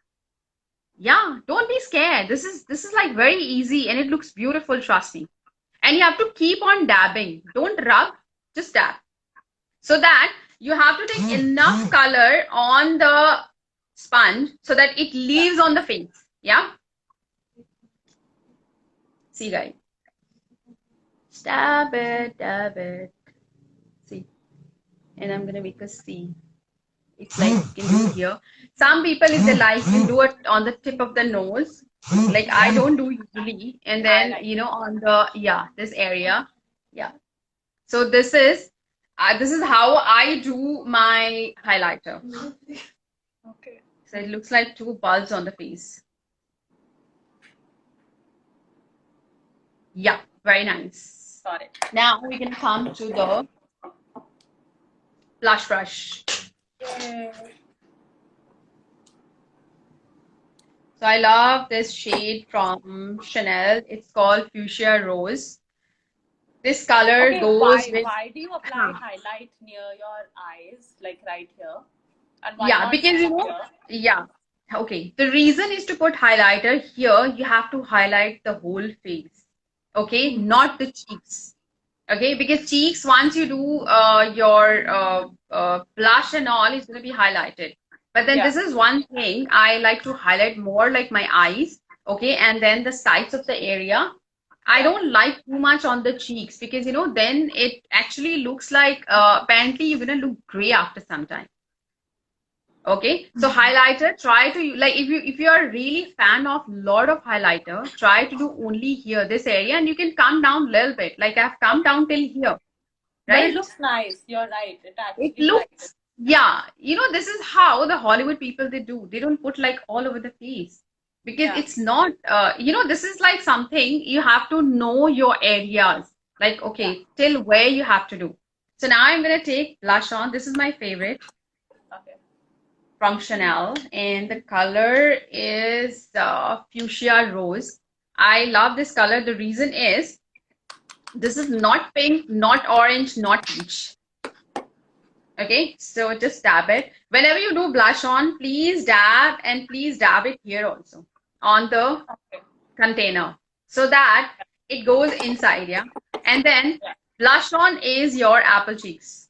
Yeah. Don't be scared. This is like very easy and it looks beautiful. Trust me. And you have to keep on dabbing. Don't rub. Just dab. So that you have to take enough color on the sponge so that it leaves on the face. Yeah. See, guys. Dab it. Dab it. See. And I'm gonna make a C. It's like you can do here. Some people, if they like, can do it on the tip of the nose. Like I don't do usually. And then on the this area. Yeah. So this is how I do my highlighter. Okay. So it looks like two bulbs on the face. Yeah, very nice. Got it. Now we can come to the blush brush. Yay. So I love this shade from Chanel. It's called Fuchsia Rose. This color Okay, goes with why do you apply highlight near your eyes, like right here? And why yeah, not because here? yeah. Okay. The reason is to put highlighter here. You have to highlight the whole face. Okay, not the cheeks. Okay, because cheeks, once you do your blush and all, it's going to be highlighted. But then this is one thing I like to highlight more, like my eyes. Okay, and then the sides of the area. I don't like too much on the cheeks because then it actually looks like apparently you're going to look gray after some time. Okay, so highlighter, try to like if you are really fan of lot of highlighter, try to do only here, this area, and you can come down a little bit. Like I've come down till here, right? But it looks nice. You're right. It looks, yeah. This is how the Hollywood people they do. They don't put like all over the face because it's not. This is like something you have to know your areas. Like okay, till where you have to do. So now I'm gonna take blush on. This is my favorite. Okay. From Chanel, and the color is Fuchsia Rose. I love this color. The reason is this is not pink, not orange, not peach. Okay, so just dab it. Whenever you do blush on, please dab, and please dab it here also on the container so that it goes inside. Yeah, and then blush on is your apple cheeks.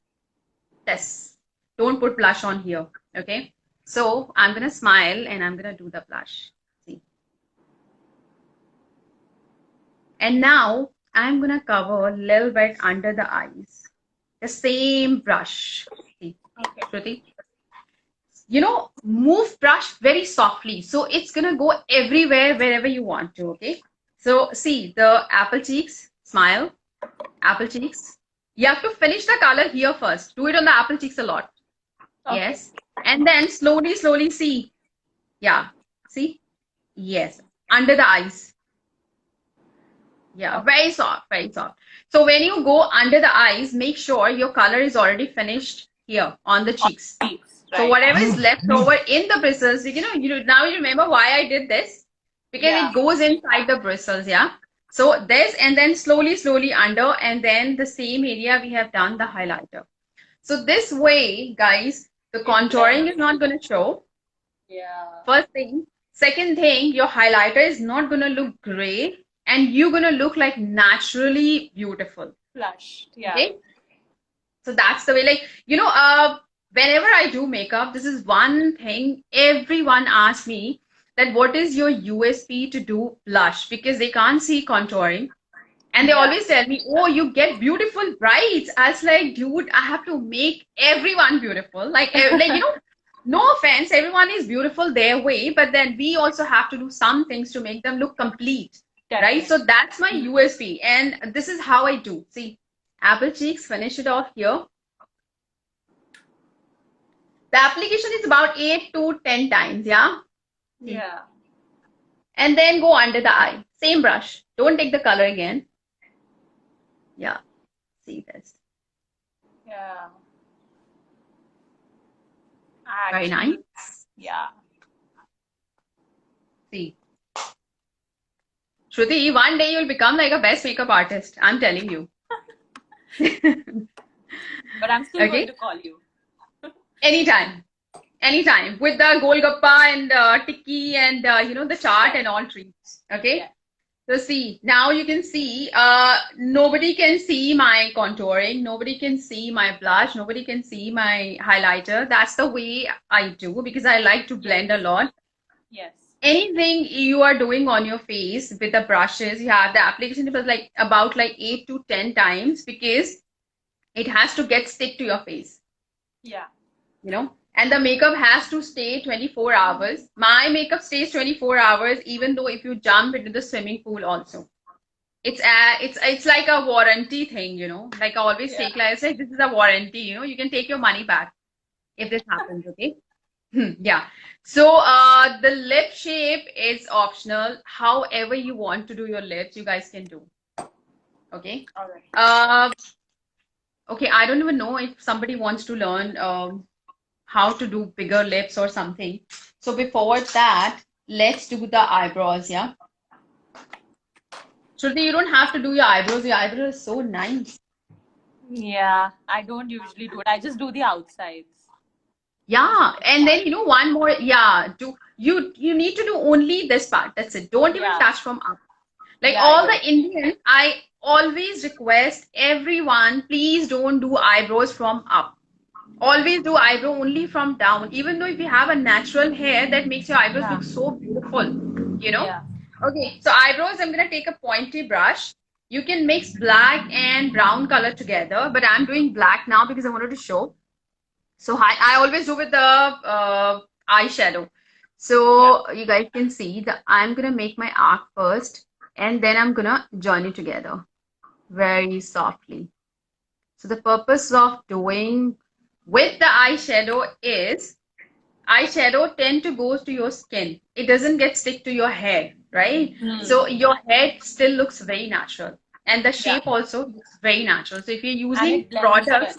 Yes, don't put blush on here. Okay. So I'm going to smile and I'm going to do the blush. See. And now I'm going to cover a little bit under the eyes. The same brush. See. Okay. Move brush very softly. So it's going to go everywhere, wherever you want to. Okay. So see the apple cheeks, smile, apple cheeks. You have to finish the color here first. Do it on the apple cheeks a lot. Okay. Yes. And then slowly, slowly see. Yeah. See? Yes. Under the eyes. Yeah. Okay. Very soft, very soft. So when you go under the eyes, make sure your color is already finished here on the cheeks. Cheeks, So right. whatever is left over in the bristles, now you remember why I did this? Because Yeah. it goes inside the bristles, yeah? So this, and then slowly, slowly under, and then the same area we have done the highlighter. So this way, guys, the contouring is not going to show. Yeah. First thing. Second thing, your highlighter is not going to look gray, and you're going to look like naturally beautiful. Flushed. Yeah. Okay? So that's the way, like, whenever I do makeup, this is one thing everyone asks me, that what is your USP to do blush, because they can't see contouring. And they Yeah. always tell me, oh, you get beautiful brides. I was like, dude, I have to make everyone beautiful. Like, no offense, everyone is beautiful their way, but then we also have to do some things to make them look complete, right? So that's my USP, and this is how I do. See, apple cheeks, finish it off here. The application is about 8 to 10 times, yeah? Yeah. And then go under the eye. Same brush. Don't take the color again. Yeah. See this. Yeah. Very Actually, nice. yeah. See. Shruti, one day you'll become like a best makeup artist. I'm telling you. But I'm still Okay. going to call you. Anytime. Anytime. With the golgappa and tikki and, the chaat and all treats. Okay. Yeah. So see, now you can see, nobody can see my contouring, nobody can see my blush, nobody can see my highlighter. That's the way I do, because I like to blend a lot. Yes. Anything you are doing on your face with the brushes, you have the application was like about like 8 to 10 times, because it has to get stick to your face, Yeah. and the makeup has to stay 24 hours. My makeup stays 24 hours, even though if you jump into the swimming pool also. It's like a warranty thing, like I always Yeah. take, like I say, this is a warranty, you can take your money back if this happens, okay? Yeah. So the lip shape is optional. However you want to do your lips, you guys can do. Okay. All right. Okay, I don't even know if somebody wants to learn how to do bigger lips or something. So before that, let's do the eyebrows, yeah? Shruti, you don't have to do your eyebrows. Your eyebrows are so nice. Yeah. I don't usually do it. I just do the outsides. Yeah, and then one more. Yeah, you need to do only this part. That's it. Don't even Yeah. touch from up. Like Yeah, all I the Indians, I always request everyone, please don't do eyebrows from up. Always do eyebrow only from down. Even though if you have a natural hair, that makes your eyebrows Yeah. look so beautiful, Yeah. Okay, so eyebrows, I'm gonna take a pointy brush. You can mix black and brown color together, but I'm doing black now because I wanted to show. So I always do with the eyeshadow. So you guys can see that I'm gonna make my arc first, and then I'm gonna join it together very softly. So the purpose of doing with the eyeshadow is eyeshadow tend to go to your skin. It doesn't get stick to your hair, right? So your head still looks very natural, and the shape also looks very natural. So if you're using it blends products,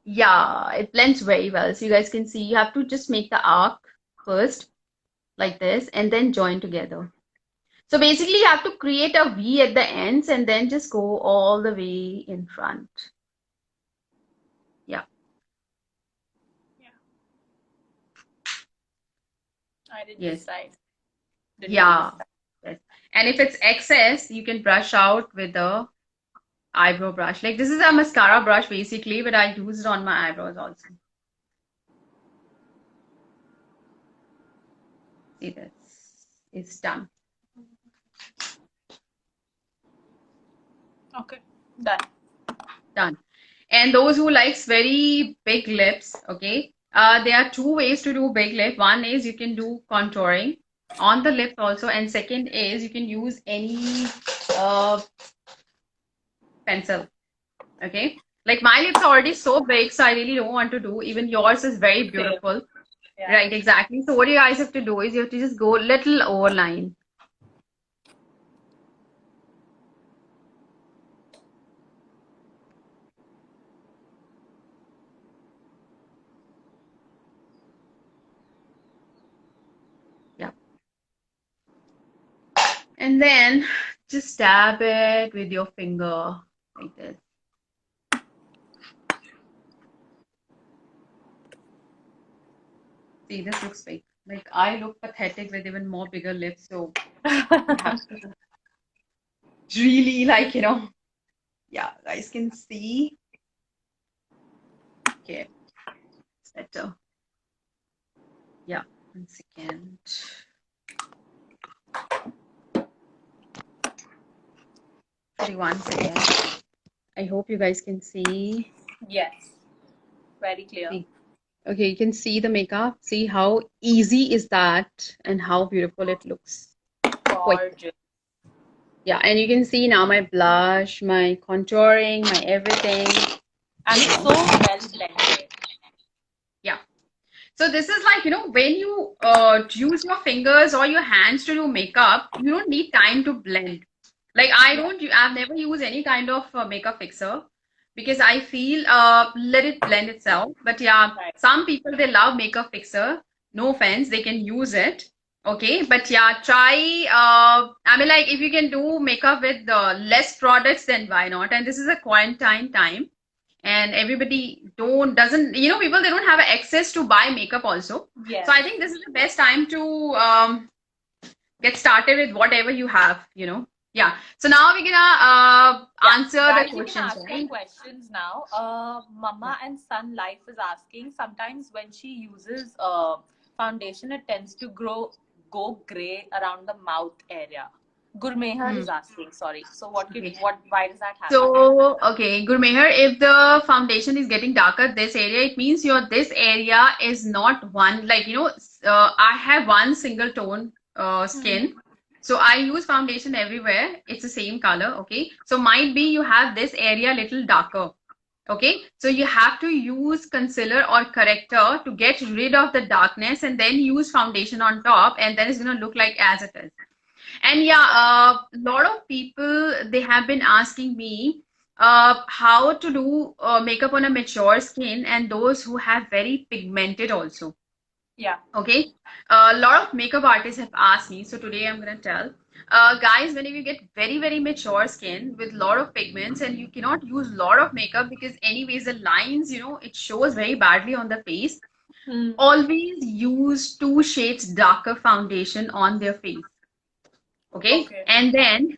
yeah, it blends very well. So you guys can see you have to just make the arc first like this and then join together. So basically you have to create a V at the ends and then just go all the way in front. Yeah. I did Yes. this side. Did Yeah. this side. Yes. And if it's excess, you can brush out with the eyebrow brush. Like this is a mascara brush basically, but I use it on my eyebrows also. See this? It's done. Okay. Done. Done. And those who likes very big lips, okay, there are two ways to do big lip. One is you can do contouring, on the lips also. And second is you can use any uh, pencil. Okay. Like my lips are already so big, so I really don't want to do. Even yours is very Same. beautiful. Yeah. Right, exactly. So what you guys have to do is you have to just go little overline. Yeah. And then just dab it with your finger like this. See, this looks fake. Like I look pathetic with even more bigger lips, so you have to really like, yeah, guys can see. Okay, it's better. Yeah, 1 second. Sorry, 1 second. I hope you guys can see. Yes. Very clear. See. Okay, you can see the makeup. See how easy is that and how beautiful it looks. Gorgeous. Yeah, and you can see now my blush, my contouring, my everything. And it's so well blended. Yeah. So this is like, when you use your fingers or your hands to do makeup, you don't need time to blend. Like I've never used any kind of makeup fixer because I feel let it blend itself. But yeah, Right. some people they love makeup fixer. No offense, they can use it. Okay, but yeah, try. I mean, like if you can do makeup with less products, then why not? And this is a quarantine time, and everybody doesn't people they don't have access to buy makeup also. Yes. So I think this is the best time to get started with whatever you have. Yeah, so now we're gonna answer Guys, the you can questions, ask her right? questions now. Mama and Son Life is asking. Sometimes when she uses foundation, it tends to go gray around the mouth area. Gurmehar is asking. Sorry. So Okay. why does that happen? So, okay, Gurmehar, if the foundation is getting darker this area, it means this area is not one, like, I have one single tone skin. So I use foundation everywhere. It's the same color, okay? So might be you have this area little darker, okay? So you have to use concealer or corrector to get rid of the darkness and then use foundation on top, and then it's gonna look like as it is. And yeah, a lot of people they have been asking me how to do makeup on a mature skin and those who have very pigmented also. Yeah. Okay, a lot of makeup artists have asked me, so today I'm gonna tell. Guys, whenever you get very very mature skin with lot of pigments and you cannot use lot of makeup because anyways the lines it shows very badly on the face. Always use 2 shades darker foundation on their face. Okay. And then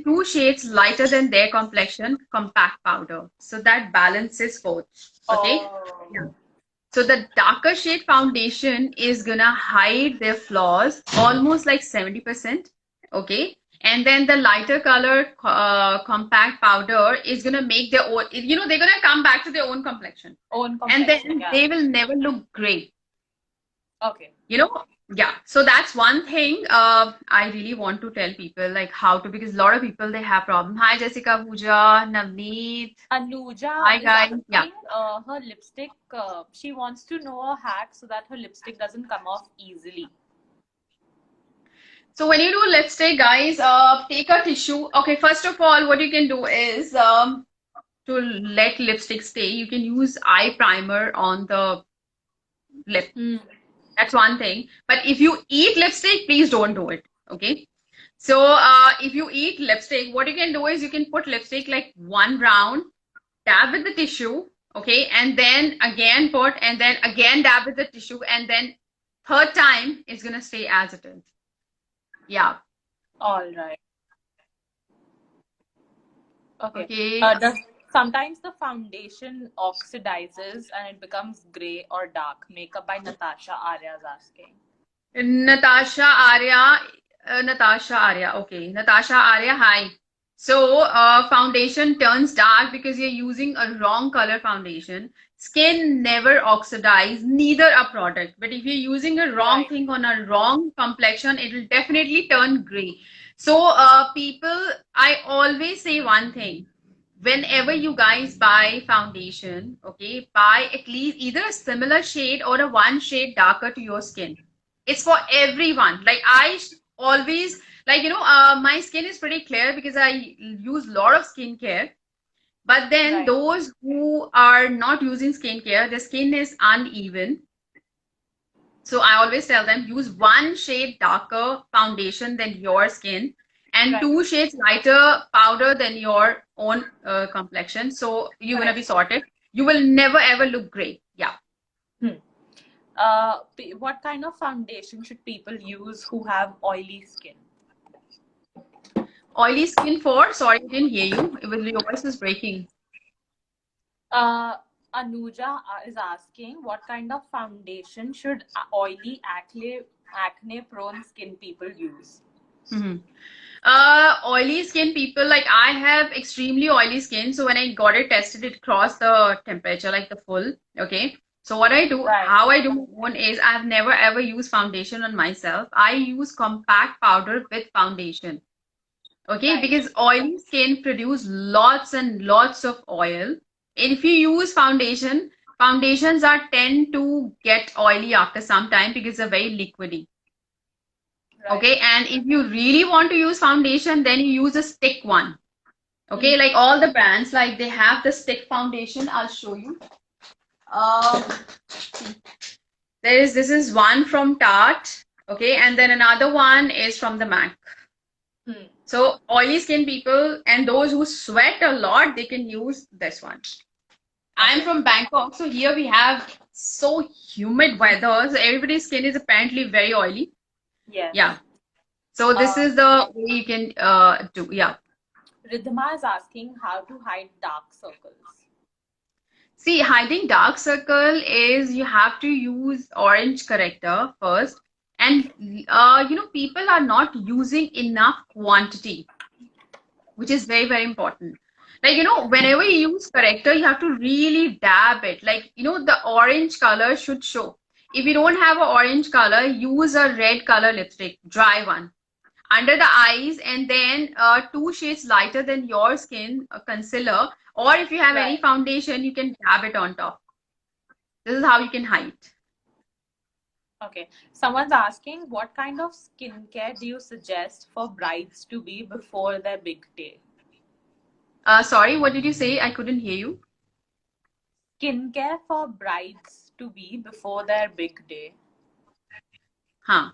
2 shades lighter than their complexion, compact powder. So that balances both. Okay. Oh. Yeah. So the darker shade foundation is gonna hide their flaws almost like 70%. Okay. And then the lighter color compact powder is gonna make their own, they're gonna come back to their own complexion. And then they will never look great. Okay. Yeah, so that's one thing I really want to tell people, like how to, because a lot of people they have problem. Hi Jessica, Pooja, Navneet. Anuja Hi is guys. asking, Yeah. her lipstick, she wants to know a hack so that her lipstick doesn't come off easily. So when you do lipstick, guys, take a tissue. Okay, first of all, what you can do is to let lipstick stay, you can use eye primer on the lip. That's one thing. But if you eat lipstick, please don't do it. Okay. So if you eat lipstick, what you can do is you can put lipstick like one round, dab with the tissue, okay, and then again put, and then again dab with the tissue, and then third time it's gonna stay as it is. Yeah. All right. Okay. Okay. Sometimes the foundation oxidizes and it becomes gray or dark. Makeup by Natasha Arya is asking. Natasha Arya. Okay. Natasha Arya, hi. So foundation turns dark because you're using a wrong color foundation. Skin never oxidize, neither a product. But if you're using a wrong Right. thing on a wrong complexion, it will definitely turn gray. So people, I always say one thing. Whenever you guys buy foundation, okay, buy at least either a similar shade or a one shade darker to your skin. It's for everyone. Like always, like, my skin is pretty clear because I use a lot of skincare. But then Right. those who are not using skincare, their skin is uneven. So I always tell them use one shade darker foundation than your skin and Right. two shades lighter powder than your own complexion. So you're gonna be Right. sorted. You will never ever look gray. Yeah. Hmm. What kind of foundation should people use who have oily skin? Oily skin for? Sorry, I didn't hear you. It was your voice was breaking. Anuja is asking what kind of foundation should oily acne prone skin people use? Mm-hmm. Oily skin people, like I have extremely oily skin, so when I got it tested, it crossed the temperature, like the full. Okay. So what I do, Right. how I do my own is I've never ever used foundation on myself. I use compact powder with foundation. Okay, Right. because oily skin produce lots and lots of oil. And if you use foundation, foundations are tend to get oily after some time because they're very liquidy. Right. Okay, and if you really want to use foundation, then you use a stick one. Okay, like all the brands, like they have the stick foundation. I'll show you. Um, this is one from Tarte. Okay, and then another one is from the MAC. Hmm. So oily skin people and those who sweat a lot, they can use this one. I'm Okay. from Bangkok, so here we have so humid weather. So everybody's skin is apparently very oily. Yes. Yeah. So this is the way you can do. Yeah. Ridhima is asking how to hide dark circles. See, hiding dark circle is you have to use orange corrector first. And people are not using enough quantity, which is very, very important. Like, whenever you use corrector, you have to really dab it. Like, the orange color should show. If you don't have an orange color, use a red color lipstick, dry one, under the eyes, and then two shades lighter than your skin, a concealer. Or if you have any Right. foundation, you can dab it on top. This is how you can hide. Okay. Someone's asking what kind of skincare do you suggest for brides to be before their big day? Sorry, what did you say? I couldn't hear you. Skincare for brides to be before their big day. Huh.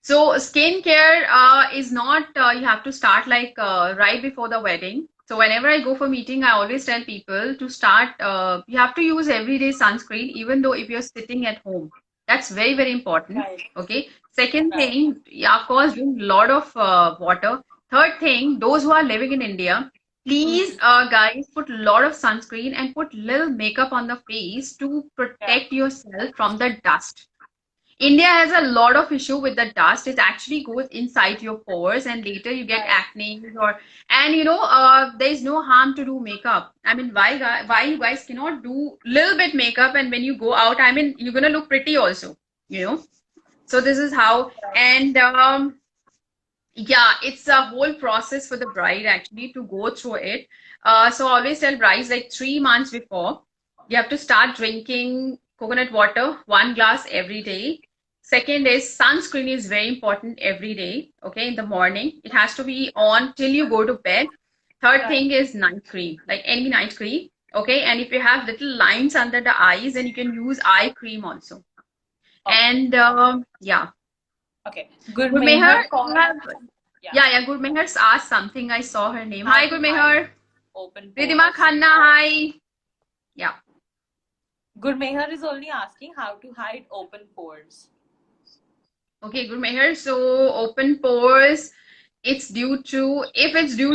So skincare is not, you have to start like right before the wedding. So whenever I go for meeting, I always tell people to start, you have to use everyday sunscreen, even though if you're sitting at home. That's very, very important. Right. Okay. Second Right. thing, yeah, of course, drink a lot of water. Third thing, those who are living in India, please, guys, put a lot of sunscreen and put little makeup on the face to Yeah. protect yourself from the dust. India has a lot of issue with the dust. It actually goes inside your pores, and later you get Right. acne and there is no harm to do makeup. I mean, why you guys cannot do little bit makeup, and when you go out, I mean, you're gonna look pretty also, you know. So this is how, and yeah, it's a whole process for the bride actually to go through it. So I always tell brides like 3 months before, you have to start drinking coconut water, 1 glass every day. Second is sunscreen is very important every day, okay, in the morning. It has to be on till you go to bed. Third Right. thing is night cream, like any night cream, okay? And if you have little lines under the eyes, then you can use eye cream also. Okay. And yeah, Okay. Gurmeher, Gurmeher you have, yeah. yeah, Gurmeher's asked something. I saw her name. How Hi, to Gurmeher. hide open Ridhima pores. Khanna, hi. Yeah. Gurmeher is only asking how to hide open pores. Okay, Gurmeher. So open pores, if it's due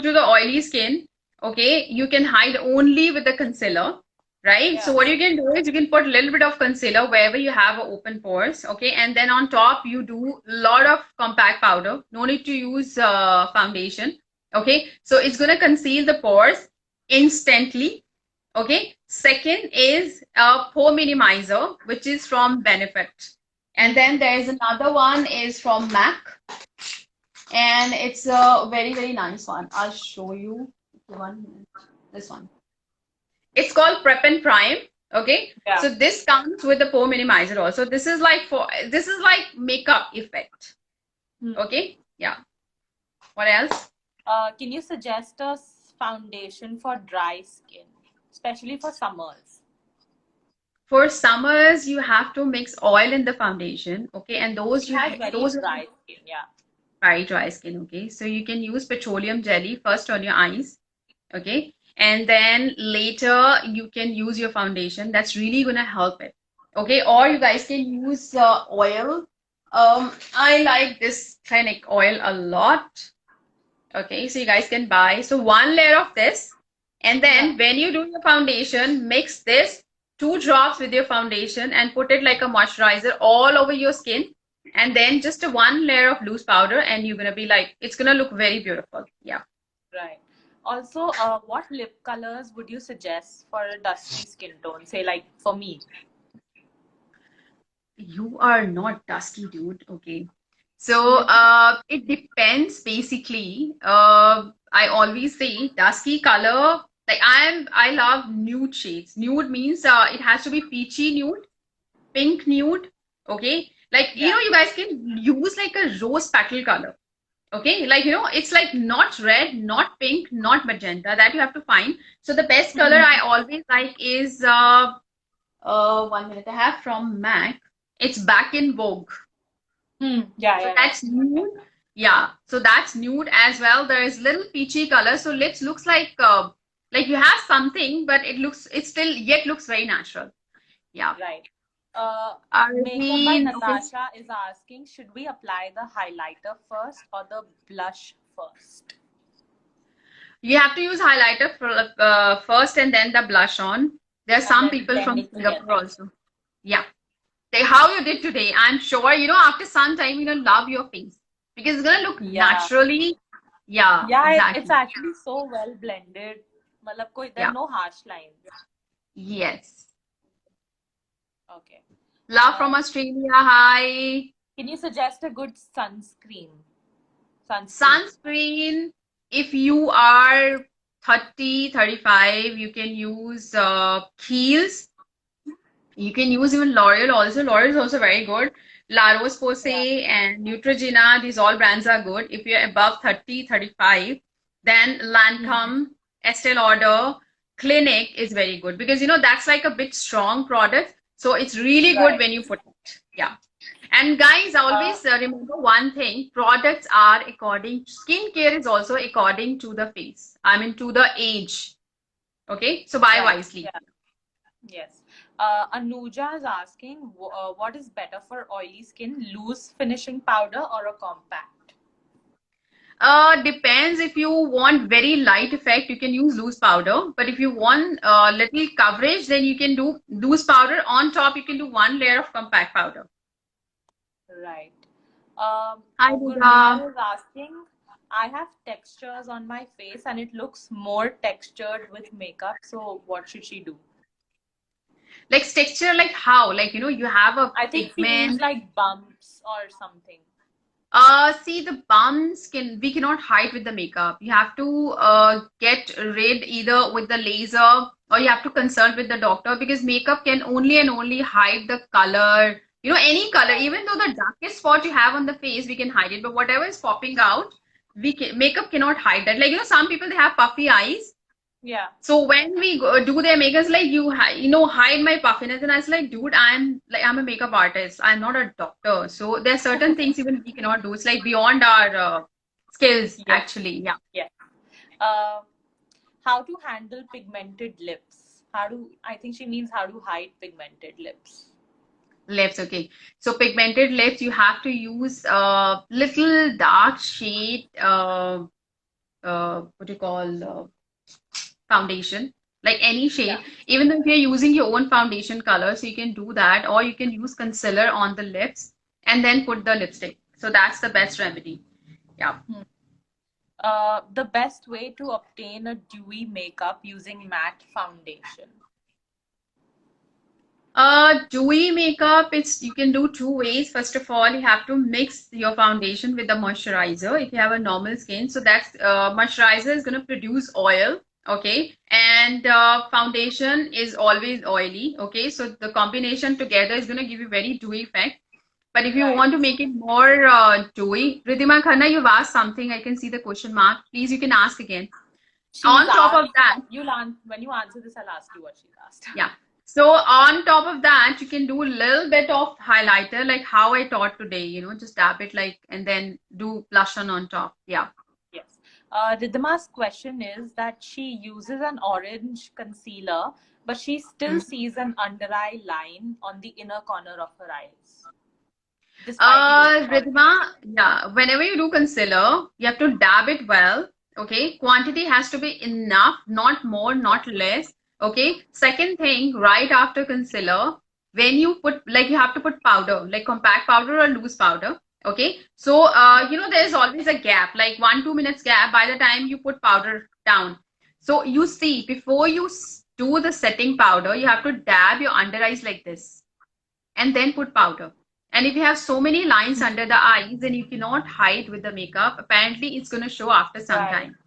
to the oily skin, okay, you can hide only with the concealer, right? So Yeah. what you can do is you can put a little bit of concealer wherever you have open pores, okay, and then on top you do a lot of compact powder. No need to use foundation. Okay, so it's going to conceal the pores instantly. Okay, second is a pore minimizer, which is from Benefit. And then there's another one is from MAC, and it's a very, very nice one. I'll show you. 1 minute. This one. It's called Prep and Prime. Okay, Yeah. so this comes with the pore minimizer also. This is like makeup effect. Okay, yeah. What else? Can you suggest a foundation for dry skin, especially for summers? For summers, you have to mix oil in the foundation. Okay, and those She has very those are dry skin, yeah. very dry skin. Okay, so you can use petroleum jelly first on your eyes. Okay, and then later you can use your foundation. That's really gonna help it. Okay, or you guys can use oil. I like this Clinic oil a lot. Okay, so you guys can buy. So one layer of this, and then when you do your foundation, mix this 2 drops with your foundation and put it like a moisturizer all over your skin. And then just a 1 layer of loose powder, and you're gonna be like, it's gonna look very beautiful. Yeah. Right. Also, what lip colors would you suggest for a dusty skin tone? Say, like for me. You are not dusty, dude. Okay. So it depends basically. I always say dusky color. Like I love nude shades. Nude means it has to be peachy nude, pink nude. Okay. Like you guys can use like a rose petal color. Okay, like it's like not red, not pink, not magenta. That you have to find. So the best color I always like is 1 minute I have from MAC. It's Back in Vogue. Yeah, So yeah. that's nude. Yeah, so that's nude as well. There is little peachy color, so lips looks like you have something, but it still yet looks very natural. Yeah. Right. Makeup by Arveen, Natasha is asking, should we apply the highlighter first or the blush first? you have to use highlighter first and then the blush on. There are some then people from blend it Singapore together. also. Yeah. How you did today, I'm sure, after some time, love your face because it's gonna look naturally. Yeah, Yeah, exactly. it's actually so well blended. There are no harsh lines. Yes. Okay. Love from Australia. Hi. Can you suggest a good sunscreen? Sunscreen, if you are 30, 35, you can use Kiehl's. You can use even L'Oreal also. L'Oreal is also very good. La Roche-Posay and Neutrogena, these all brands are good. If you're above 30, 35, then Lancome, Estee Lauder, Clinic is very good because that's like a bit strong product. So it's really good when you put it. Yeah. And guys, always remember one thing, products are skincare is also according to the face. I mean, to the age. Okay, so buy wisely. Yeah. Yes. Anuja is asking, what is better for oily skin, loose finishing powder or a compact? Depends. If you want very light effect, you can use loose powder. But if you want little coverage, then you can do loose powder. On top, you can do 1 layer of compact powder. Right. Hi, Gurneet is asking, I have textures on my face and it looks more textured with makeup. So what should she do? Like texture, like how? Like, you have a I think she pigment. means like bumps or something. See, the bumps we cannot hide with the makeup. You have to get rid either with the laser or you have to consult with the doctor because makeup can only and only hide the color. Any color, even though the darkest spot you have on the face, we can hide it. But whatever is popping out, makeup cannot hide that. Like, some people, they have puffy eyes. Yeah. So when we do their makeup, it's like hide my puffiness, and I was like, dude, I'm a makeup artist. I'm not a doctor. So there are certain things even we cannot do. It's like beyond our skills, actually. Yeah. Yeah. How to handle pigmented lips? I think she means how to hide pigmented lips. Lips, okay. So pigmented lips, you have to use little dark shade. What do you call? Foundation, like any shade. Even though if you're using your own foundation color, so you can do that, or you can use concealer on the lips and then put the lipstick. So that's the best remedy. Yeah. The best way to obtain a dewy makeup using matte foundation. Dewy makeup, you can do two ways. First of all, you have to mix your foundation with the moisturizer if you have a normal skin. So that's moisturizer is going to produce oil, okay? And foundation is always oily, okay? So the combination together is going to give you very dewy effect. But if you Right. want to make it more dewy, Ridhima Khanna, you've asked something. I can see the question mark. Please, you can ask again. On top of that, when you answer this, I'll ask you what she's asked. yeah. So on top of that, you can do a little bit of highlighter, like how I taught today, just dab it like, and then do blush on top. Yeah. Yes. Ridhima's question is that she uses an orange concealer, but she still sees an under eye line on the inner corner of her eyes. Ridhima, yeah, whenever you do concealer, you have to dab it well. Okay. Quantity has to be enough, not more, not less. Okay. Second thing, right after concealer, when you put, like, you have to put powder, like compact powder or loose powder. Okay. So, there's always a gap, like 1-2 minutes gap by the time you put powder down. So, you see, before you do the setting powder, you have to dab your under eyes like this and then put powder. And if you have so many lines under the eyes, then you cannot hide with the makeup. Apparently, it's going to show after some time.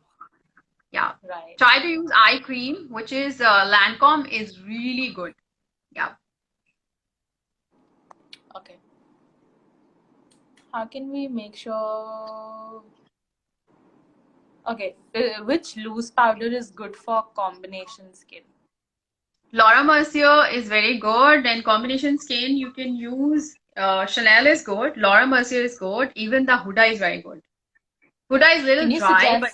Yeah. Right. Try to use eye cream, which is Lancome is really good. Yeah. Okay. How can we make sure? Okay. Which loose powder is good for combination skin? Laura Mercier is very good. And combination skin, you can use Chanel is good. Laura Mercier is good. Even the Huda is very good. Huda is a little dry, but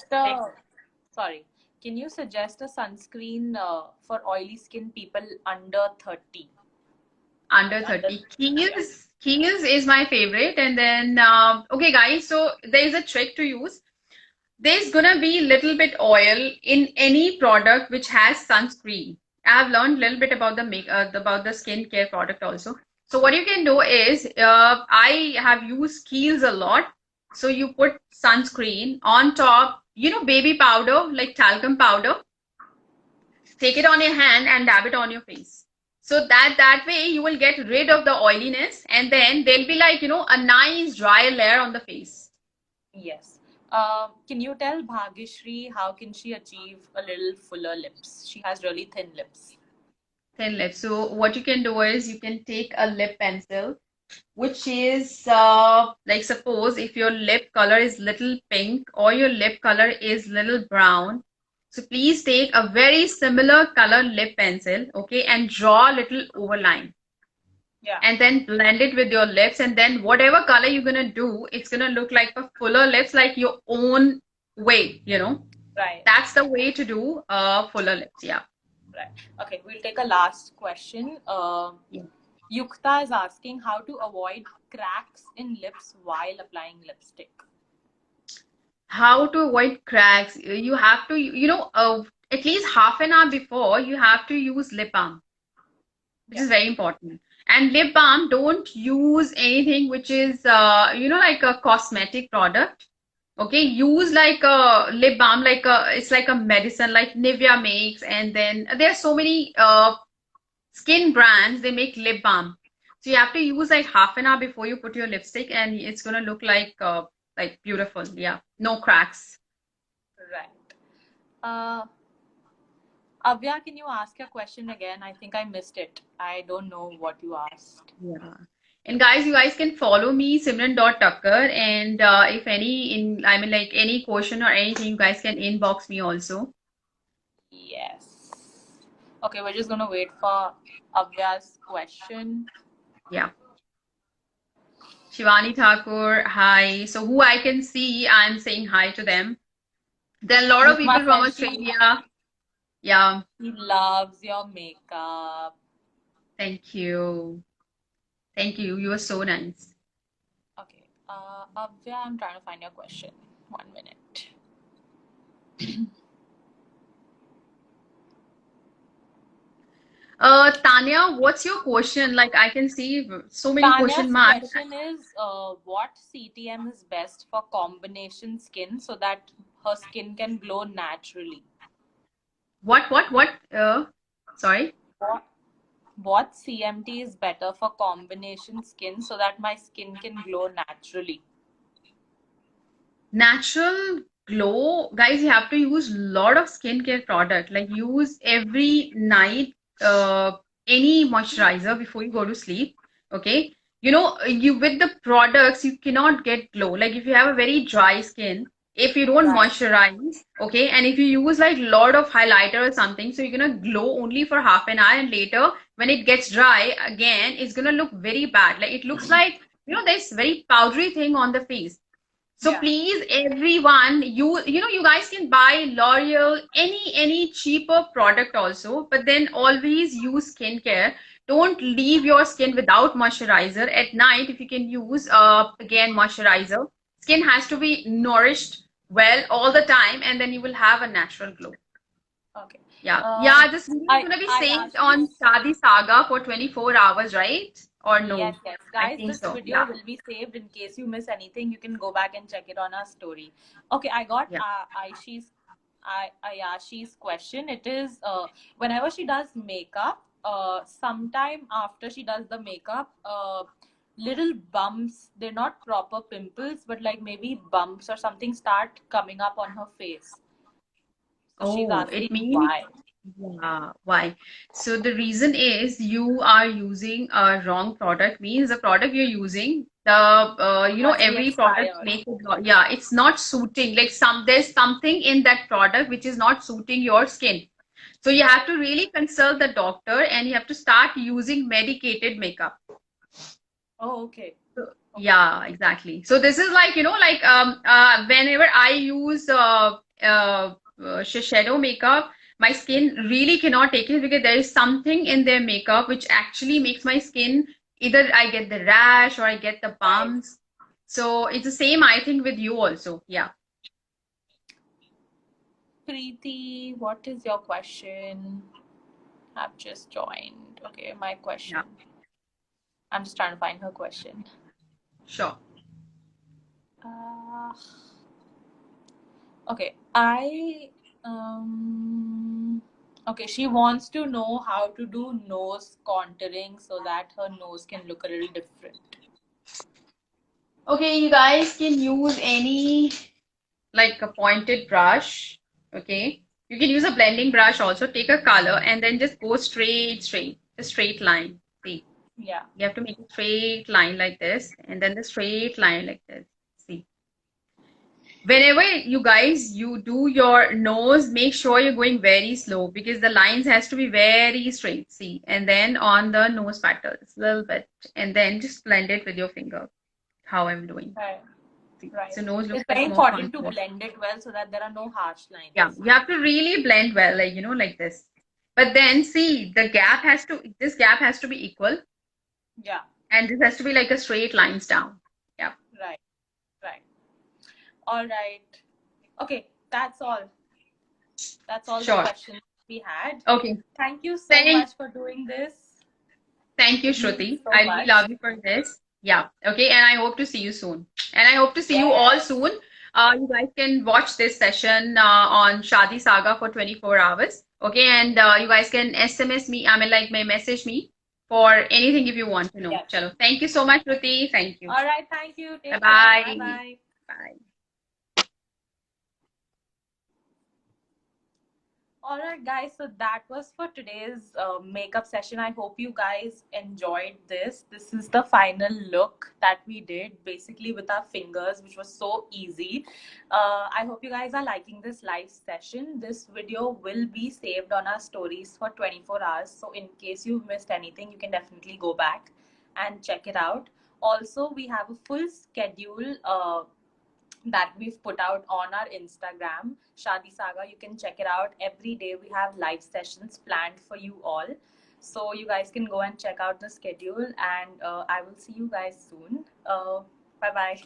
sorry. Can you suggest a sunscreen for oily skin people under 30? Under 30. Kiehl's is my favorite. And then, okay, guys, so there is a trick to use. There's gonna be little bit oil in any product which has sunscreen. I have learned a little bit about the skincare product also. So what you can do is, I have used Kiehl's a lot. So you put sunscreen on top, baby powder, like talcum powder. Take it on your hand and dab it on your face. So that way you will get rid of the oiliness, and then there'll be like, a nice dry layer on the face. Yes. Can you tell Bhagyashree how can she achieve a little fuller lips? She has really thin lips. Thin lips. So what you can do is you can take a lip pencil, which is like, suppose if your lip color is little pink or your lip color is little brown. So please take a very similar color lip pencil, okay, and draw a little overline. Yeah. And then blend it with your lips, and then whatever color you're gonna do, it's gonna look like a fuller lips, like your own way, Right. That's the way to do fuller lips. Yeah. Right. Okay, we'll take a last question. Yeah. Yukta is asking how to avoid cracks in lips while applying lipstick. How to avoid cracks? You have to, at least half an hour before, you have to use lip balm. This is very important. And lip balm, don't use anything which is, like a cosmetic product. Okay, use like a lip balm, it's like a medicine, like Nivea makes, and then there are so many skin brands, they make lip balm. So you have to use like half an hour before you put your lipstick, and it's gonna look like beautiful. Yeah, no cracks. Right. Avya, can you ask your question again? I think I missed it. I don't know what you asked. Yeah. And guys, you guys can follow me, Simran.Tucker. And if any question or anything, you guys can inbox me also. Yes. Okay, we're just gonna wait for Avya's question. Yeah. Shivani Thakur, hi. So who I can see, I'm saying hi to them. There are a lot of people from Australia. Yeah. He loves your makeup. Thank you. Thank you. You are so nice. Okay. Avya, I'm trying to find your question. 1 minute. Tanya, what's your question? Like, I can see so many question marks. Tanya's question is, what CTM is best for combination skin so that her skin can glow naturally? What? Sorry. What what CMT is better for combination skin so that my skin can glow naturally? Natural glow, guys, you have to use a lot of skincare product. Like use every night any moisturizer before you go to sleep. Okay. You know, you with the products you cannot get glow. Like if you have a very dry skin, if you don't Right. moisturize, okay, and if you use like lot of highlighter or something, so you're gonna glow only for half an hour, and later when it gets dry again, it's gonna look very bad. Like it looks like, you know, there's very powdery thing on the face. So Yeah. please, everyone, you know, you guys can buy L'Oreal, any cheaper product also, but then always use skincare. Don't leave your skin without moisturizer. At night, if you can use again moisturizer, skin has to be nourished well all the time, and then you will have a natural glow. Okay. Yeah, this video is gonna be I saved asked you. on Shadi Saga for 24 hours, right? Or Yes, no? yes. I Guys, think this so. video Yeah, will be saved in case you miss anything. You can go back and check it on our story. Okay, I got yeah. Ayashi's question. It is whenever she does makeup, sometime after she does the makeup, little bumps, they're not proper pimples, but like maybe bumps or something start coming up on her face. So she's Oh, it asking means, why. yeah, why? So the reason is you are using a wrong product, means the product you're using, the you know, Must be every product expired. make it, yeah, it's not suiting. Like there's something in that product which is not suiting your skin. So you have Right. to really consult the doctor and you have to start using medicated makeup. Oh, okay. So- Okay. Yeah, exactly. So this is like, you know, like whenever I use shadow makeup, my skin really cannot take it because there is something in their makeup which actually makes my skin, either I get the rash or I get the Right. bumps. So it's the same, I think, with you also. Yeah. Preeti, what is your question? I've just joined. Okay, my Yeah, question. I'm just trying to find her question. sure. Uh, okay, okay, she wants to know how to do nose contouring so that her nose can look a little different. Okay, you guys can use any like a pointed brush. Okay. You can use a blending brush also. Take a color and then just go straight, a straight line. See, Yeah. you have to make a straight line like this and then the straight line like this. See, whenever you guys you do your nose, make sure you're going very slow because the lines has to be very straight. See, and then on the nose patterns, a little bit, and then just blend it with your finger. How I'm doing. Right. See, Right. so nose looks It's like very more important to contour. blend it well so that there are no harsh Yeah, lines. you have to really blend well, like, you know, like this. But then see, this gap has to be equal, Yeah. and this has to be like a straight lines down. Yeah, Right. Right. All right. Okay, that's all. That's all the sure. questions we had. Okay. Thank you so Thank, much for doing this. thank you, It means Shruti. so I really much. love you for this. Yeah. Okay. And I hope to see you soon. And I hope to see you all Yes. soon. You guys can watch this session on Shadi Saga for 24 hours. Okay. And you guys can SMS me, I mean, like, may message me for anything if you want to know. Yes. Chalo. Thank you so much, Shruti. Thank you. All right. Thank you. Bye Take care. Bye bye. bye. Bye. All right, guys. So that was for today's makeup session. I hope you guys enjoyed this. This is the final look that we did basically with our fingers, which was so easy. I hope you guys are liking this live session. This video will be saved on our stories for 24 hours. So in case you've missed anything, you can definitely go back and check it out. Also, we have a full schedule. That we've put out on our Instagram, Shadi Saga. You can check it out. Every day we have live sessions planned for you all. So you guys can go and check out the schedule, and I will see you guys soon. Bye bye.